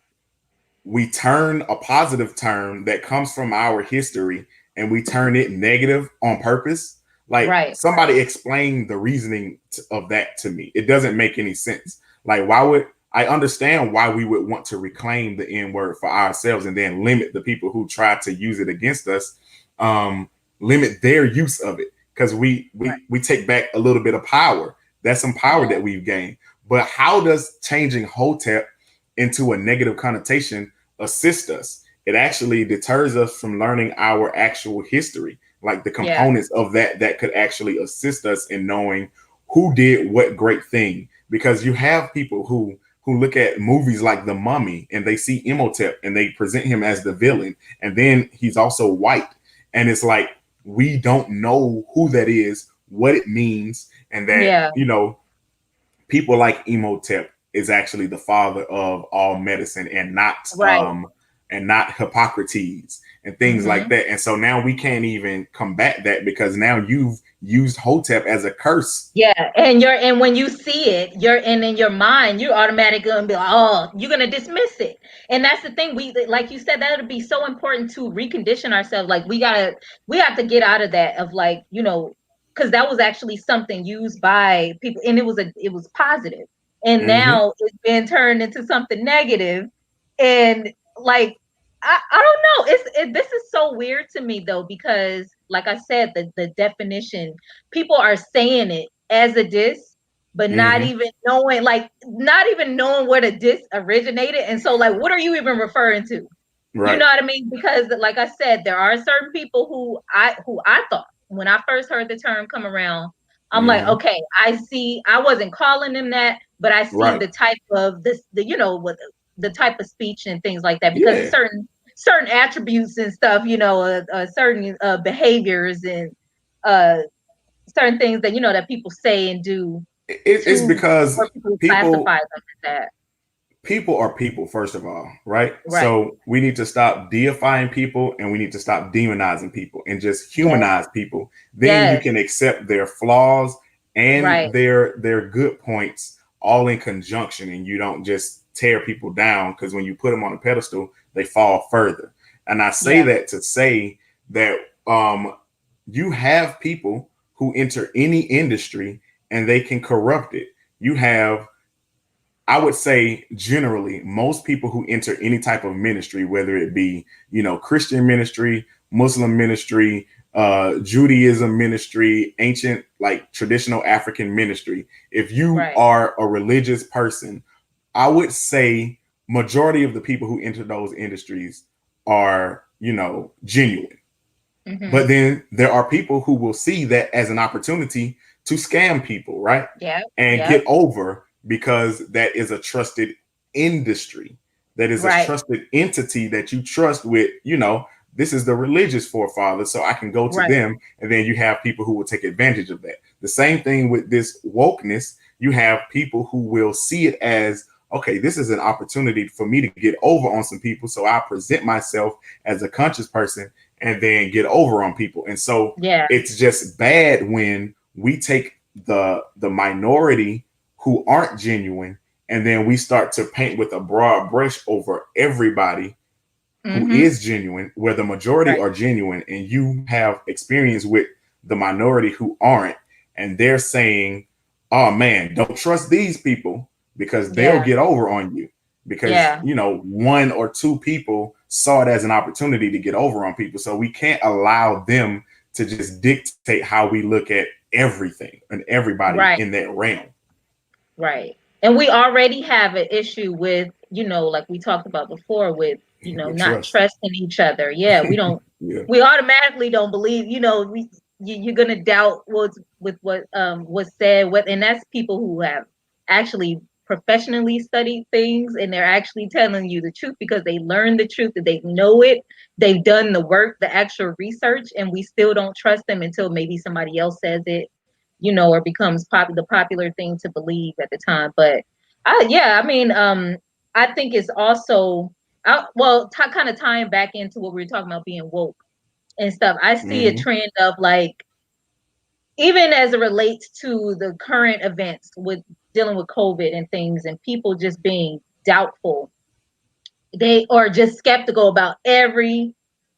turn a positive term that comes from our history and we turn it negative on purpose. Like somebody explain the reasoning of that to me. It doesn't make any sense. Like, why would I understand why we would want to reclaim the N word for ourselves and then limit the people who try to use it against us, limit their use of it because we take back a little bit of power. That's some power that we've gained. But how does changing hotep into a negative connotation assist us? It actually deters us from learning our actual history, like the components of that could actually assist us in knowing who did what great thing. Because you have people who look at movies like The Mummy and they see Imhotep and they present him as the villain. And then he's also white. And it's like, we don't know who that is, what it means. And that, you know, people like Imhotep is actually the father of all medicine and not Hippocrates and things like that. And so now we can't even combat that because now you've used hotep as a curse. And when you see it, in your mind, you're automatically gonna be like, oh, you're gonna dismiss it. And that's the thing. We, like you said, that would be so important to recondition ourselves. Like we have to get out of that of like, you know, because that was actually something used by people and it was positive. And now it's been turned into something negative. And like I don't know. This is so weird to me though, because like I said, the definition, people are saying it as a diss, but not even knowing where the diss originated. And so like, what are you even referring to? Right. You know what I mean? Because like I said, there are certain people who I thought when I first heard the term come around, I'm like, okay, I wasn't calling them that, but I see the type of you know, with the type of speech and things like that, because certain attributes and stuff, you know, certain behaviors and certain things that, you know, that people say and do It's to because where people classify people them as that. people are people, first of all, right? Right. So we need to stop deifying people and we need to stop demonizing people and just Yes. humanize people. Then you Yes. can accept their flaws and Right. their good points all in conjunction, and you don't just tear people down, because when you put them on a pedestal, they fall further. And I say Yeah. that to say that you have people who enter any industry and they can corrupt it. You have, I would say, generally, most people who enter any type of ministry, whether it be, Christian ministry, Muslim ministry, Judaism ministry, ancient, like traditional African ministry, if you Right. are a religious person, I would say majority of the people who enter those industries are, genuine. Mm-hmm. But then there are people who will see that as an opportunity to scam people, right? Yep. And Yep. get over, because that is a trusted industry. That is a Right. trusted entity that you trust with, this is the religious forefather, so I can go to Right. them. And then you have people who will take advantage of that. The same thing with this wokeness. You have people who will see it as, okay, this is an opportunity for me to get over on some people. So I present myself as a conscious person and then get over on people. And so Yeah. it's just bad when we take the minority who aren't genuine, and then we start to paint with a broad brush over everybody who Mm-hmm. is genuine, where the majority Right. are genuine, and you have experience with the minority who aren't, and they're saying, oh man, don't trust these people because they'll Yeah. get over on you, because Yeah. one or two people saw it as an opportunity to get over on people. So we can't allow them to just dictate how we look at everything and everybody Right. in that realm. Right. And we already have an issue with, like we talked about before, with, With not trust. trusting each other. Yeah, Yeah. we automatically don't believe, you're gonna doubt what's with what was said, and that's people who have actually professionally studied things, and they're actually telling you the truth because they learned the truth, that they know it, they've done the work, the actual research, and we still don't trust them until maybe somebody else says it, or becomes the popular thing to believe at the time. But yeah, I mean, I think it's also, well, kind of tying back into what we were talking about being woke and stuff. I see a Mm-hmm. trend of, like, even as it relates to the current events with dealing with COVID and things, and people just being doubtful, they are just skeptical about everything.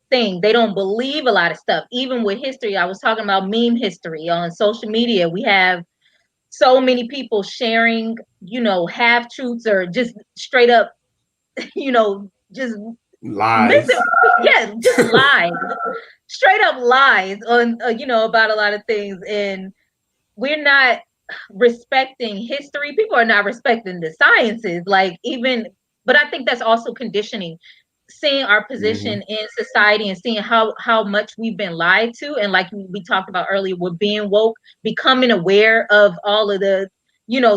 They don't believe a lot of stuff, even with history. I was talking about meme history on social media. We have so many people sharing, half truths, or just straight up, just Lies. missing, yeah, just lies, straight up lies on, about a lot of things. And we're not respecting history. People are not respecting the sciences, like, even, but I think that's also conditioning, seeing our Mm-hmm. position in society and seeing how much we've been lied to. And like we talked about earlier, with being woke, becoming aware of all of the,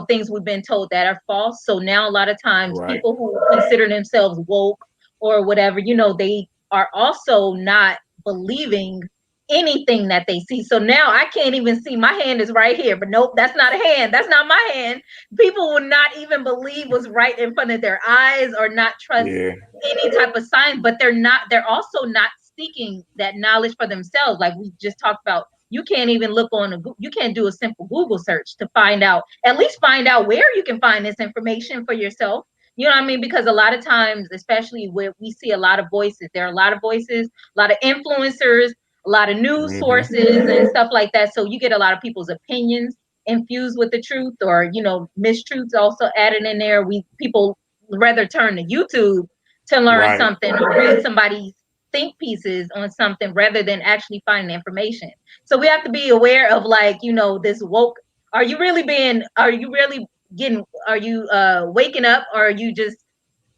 things we've been told that are false. So now a lot of times Right. people who consider themselves woke or whatever, they are also not believing anything that they see. So now I can't even see, my hand is right here, but nope, that's not a hand. That's not my hand. People will not even believe what's right in front of their eyes, or not trust Yeah. any type of science. But they're also not seeking that knowledge for themselves. Like we just talked about, you can't even look on you can't do a simple Google search to find out, at least find out where you can find this information for yourself. You know what I mean? Because a lot of times, especially where we see a lot of voices, there are a lot of voices, a lot of influencers, a lot of news Mm-hmm. sources and stuff like that. So you get a lot of people's opinions infused with the truth, or, mistruths also added in there. People rather turn to YouTube to learn Right. something, or read somebody's think pieces on something, rather than actually finding information. So we have to be aware of, like, this woke. Are you really getting, are you waking up, or are you just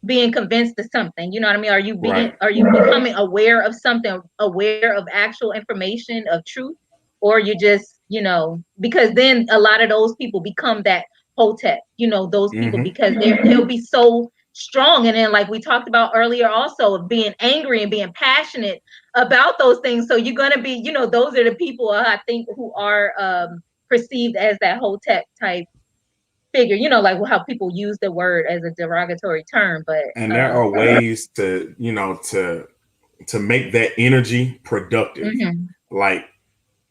being convinced of something? You know what I mean? Right. Are you becoming aware of something, aware of actual information, of truth? Or you just, because then a lot of those people become that hotep, those people, Mm-hmm. because they'll be so strong. And then, like we talked about earlier, also, of being angry and being passionate about those things. So you're going to be, those are the people, I think, who are perceived as that hotep type, figure, like how people use the word as a derogatory term, but And there are ways to, to make that energy productive. Like,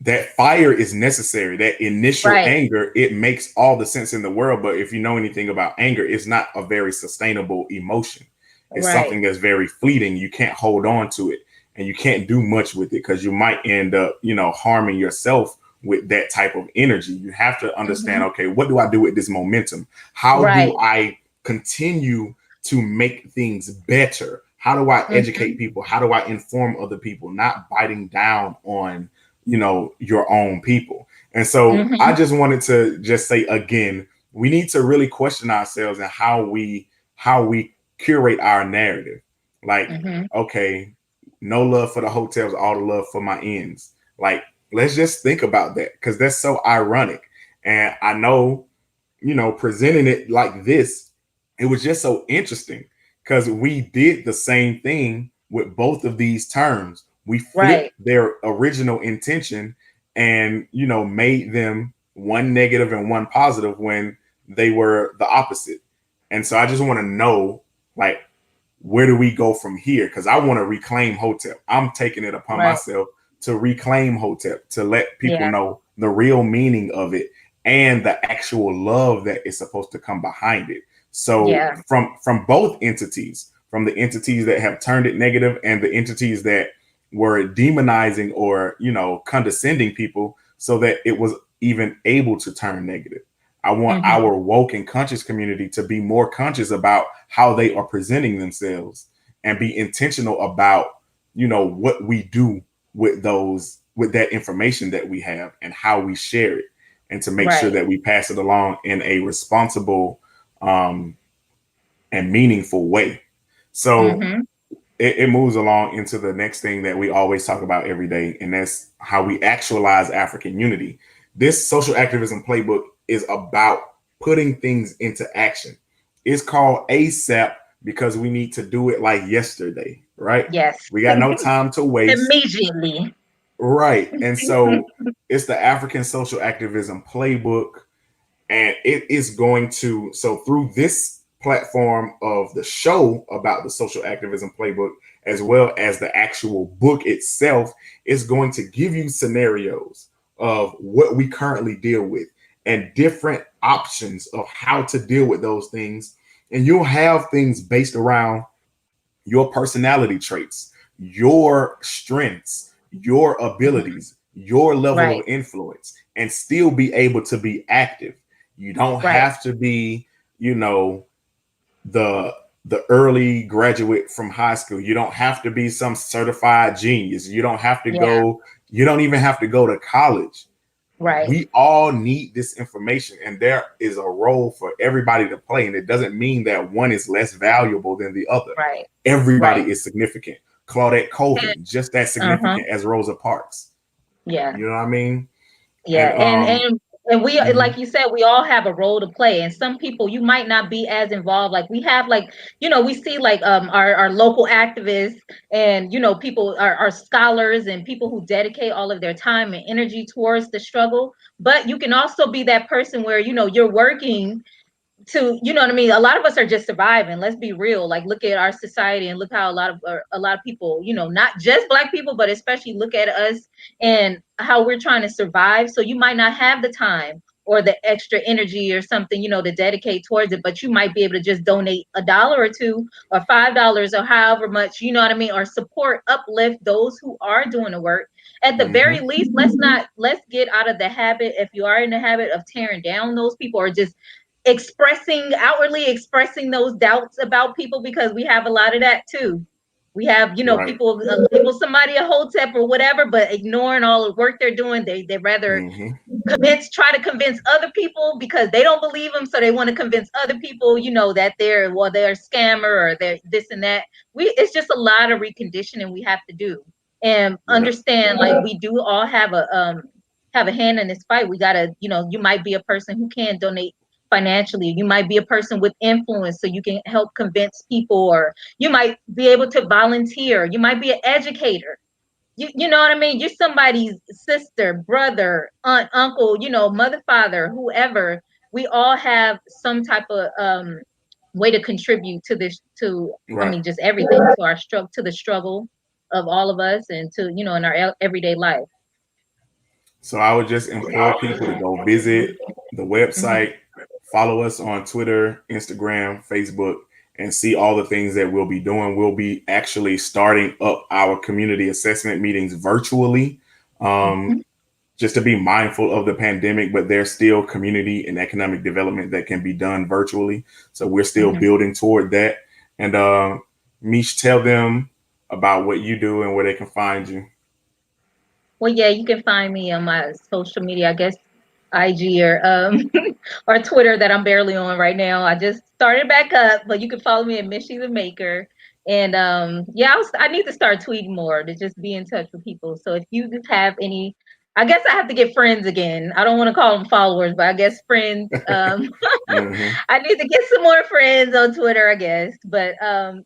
that fire is necessary. That initial right, anger, it makes all the sense in the world. But if you know anything about anger, it's not a very sustainable emotion. It's right, something that's very fleeting. You can't hold on to it, and you can't do much with it, because you might end up, harming yourself with that type of energy. You have to understand, okay, what do I do with this momentum? How do right, I continue to make things better? How do I educate people? How do I inform other people? Not biting down on, your own people. And so I just wanted to just say again, we need to really question ourselves and how we curate our narrative. Like, okay, no love for the hotels, all the love for my ends. Like, let's just think about that, because that's so ironic. And I know, presenting it like this, it was just so interesting, because we did the same thing with both of these terms. We flipped right, their original intention and, made them one negative and one positive when they were the opposite. And so I just want to know, like, where do we go from here? Because I want to reclaim Hotep. I'm taking it upon right, myself to reclaim Hotep, to let people yeah, know the real meaning of it and the actual love that is supposed to come behind it. So yeah, from both entities, from the entities that have turned it negative and the entities that were demonizing or, condescending people, so that it was even able to turn negative. I want our woke and conscious community to be more conscious about how they are presenting themselves and be intentional about, what we do with that information that we have and how we share it, and to make sure right, that we pass it along in a responsible, um, and meaningful way. So it moves along into the next thing that we always talk about every day, and that's how we actualize African unity. This social activism playbook is about putting things into action. It's called ASAP because we need to do it like yesterday, right? yes, We got no time to waste. immediately, Right. And so it's the African Social Activism Playbook, and it is going to, so through this platform of the show about the social activism playbook, as well as the actual book itself, is going to give you scenarios of what we currently deal with and different options of how to deal with those things. And you'll have things based around your personality traits, your strengths, your abilities, your level of right, influence, and still be able to be active. You don't right, have to be, the early graduate from high school. You don't have to be some certified genius. yeah, You don't even have to go to college. right, We all need this information, and there is a role for everybody to play, and it doesn't mean that one is less valuable than the other. right, Everybody right, is significant. Claudette and, Colvin, just as uh-huh, significant as Rosa Parks. yeah. You know what I mean? Yeah, And and we, mhm, like you said, we all have a role to play, and some people you might not be as involved. Like we have, like we see like our local activists, and people are scholars and people who dedicate all of their time and energy towards the struggle. But you can also be that person where you're working to, what I mean, a lot of us are just surviving. Let's be real. Like, look at our society and look how a lot of people, not just Black people, but especially look at us and how we're trying to survive. So you might not have the time or the extra energy or something, to dedicate towards it, but you might be able to just donate $1 or $2 or $5 or however much, you know what I mean, or support, uplift those who are doing the work. At the very mhm, least, let's get out of the habit, if you are in the habit of tearing down those people or just outwardly expressing those doubts about people, because we have a lot of that too. We have, right. people label somebody a hotep or whatever, but ignoring all the work they're doing. They rather Mhm, try to convince other people because they don't believe them, so they want to convince other people, that they're a scammer or they're this and that. It's just a lot of reconditioning we have to do, and yep. understand, like, we do all have a hand in this fight. We gotta, you might be a person who can donate financially. You might be a person with influence, so you can help convince people, or you might be able to volunteer. You might be an educator. You know what I mean? You're somebody's sister, brother, aunt, uncle, mother, father, whoever. we all have some type of way to contribute to this, to Right. I mean, just everything, to our to the struggle of all of us, and to, you know, in our everyday life. So I would just implore people to go visit the website, follow us on Twitter, Instagram, Facebook, and see all the things that we'll be doing. We'll be actually starting up our community assessment meetings virtually, just to be mindful of the pandemic, but there's still community and economic development that can be done virtually. So we're still building toward that. And Mish, tell them about what you do and where they can find you. Well, yeah, you can find me on my social media, I guess IG or or Twitter, that I'm barely on right now. I just started back up, but you can follow me at Michelee the Maker. And yeah, I need to start tweeting more, to just be in touch with people. So if you just have any, I guess I have to get friends again. I don't want to call them followers, but I guess friends. I need to get some more friends on Twitter, I guess. But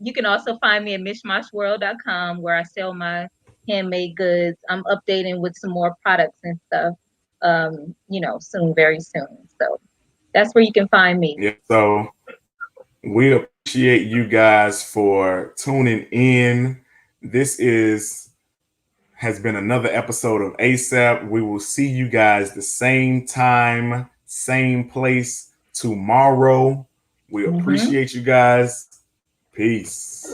you can also find me at mishmashworld.com, where I sell my handmade goods. I'm updating with some more products and stuff, you know, soon, very soon. So that's where you can find me. Yeah, so we appreciate you guys for tuning in. This has been another episode of ASAP. We will see you guys the same time, same place tomorrow. We appreciate you guys. Peace.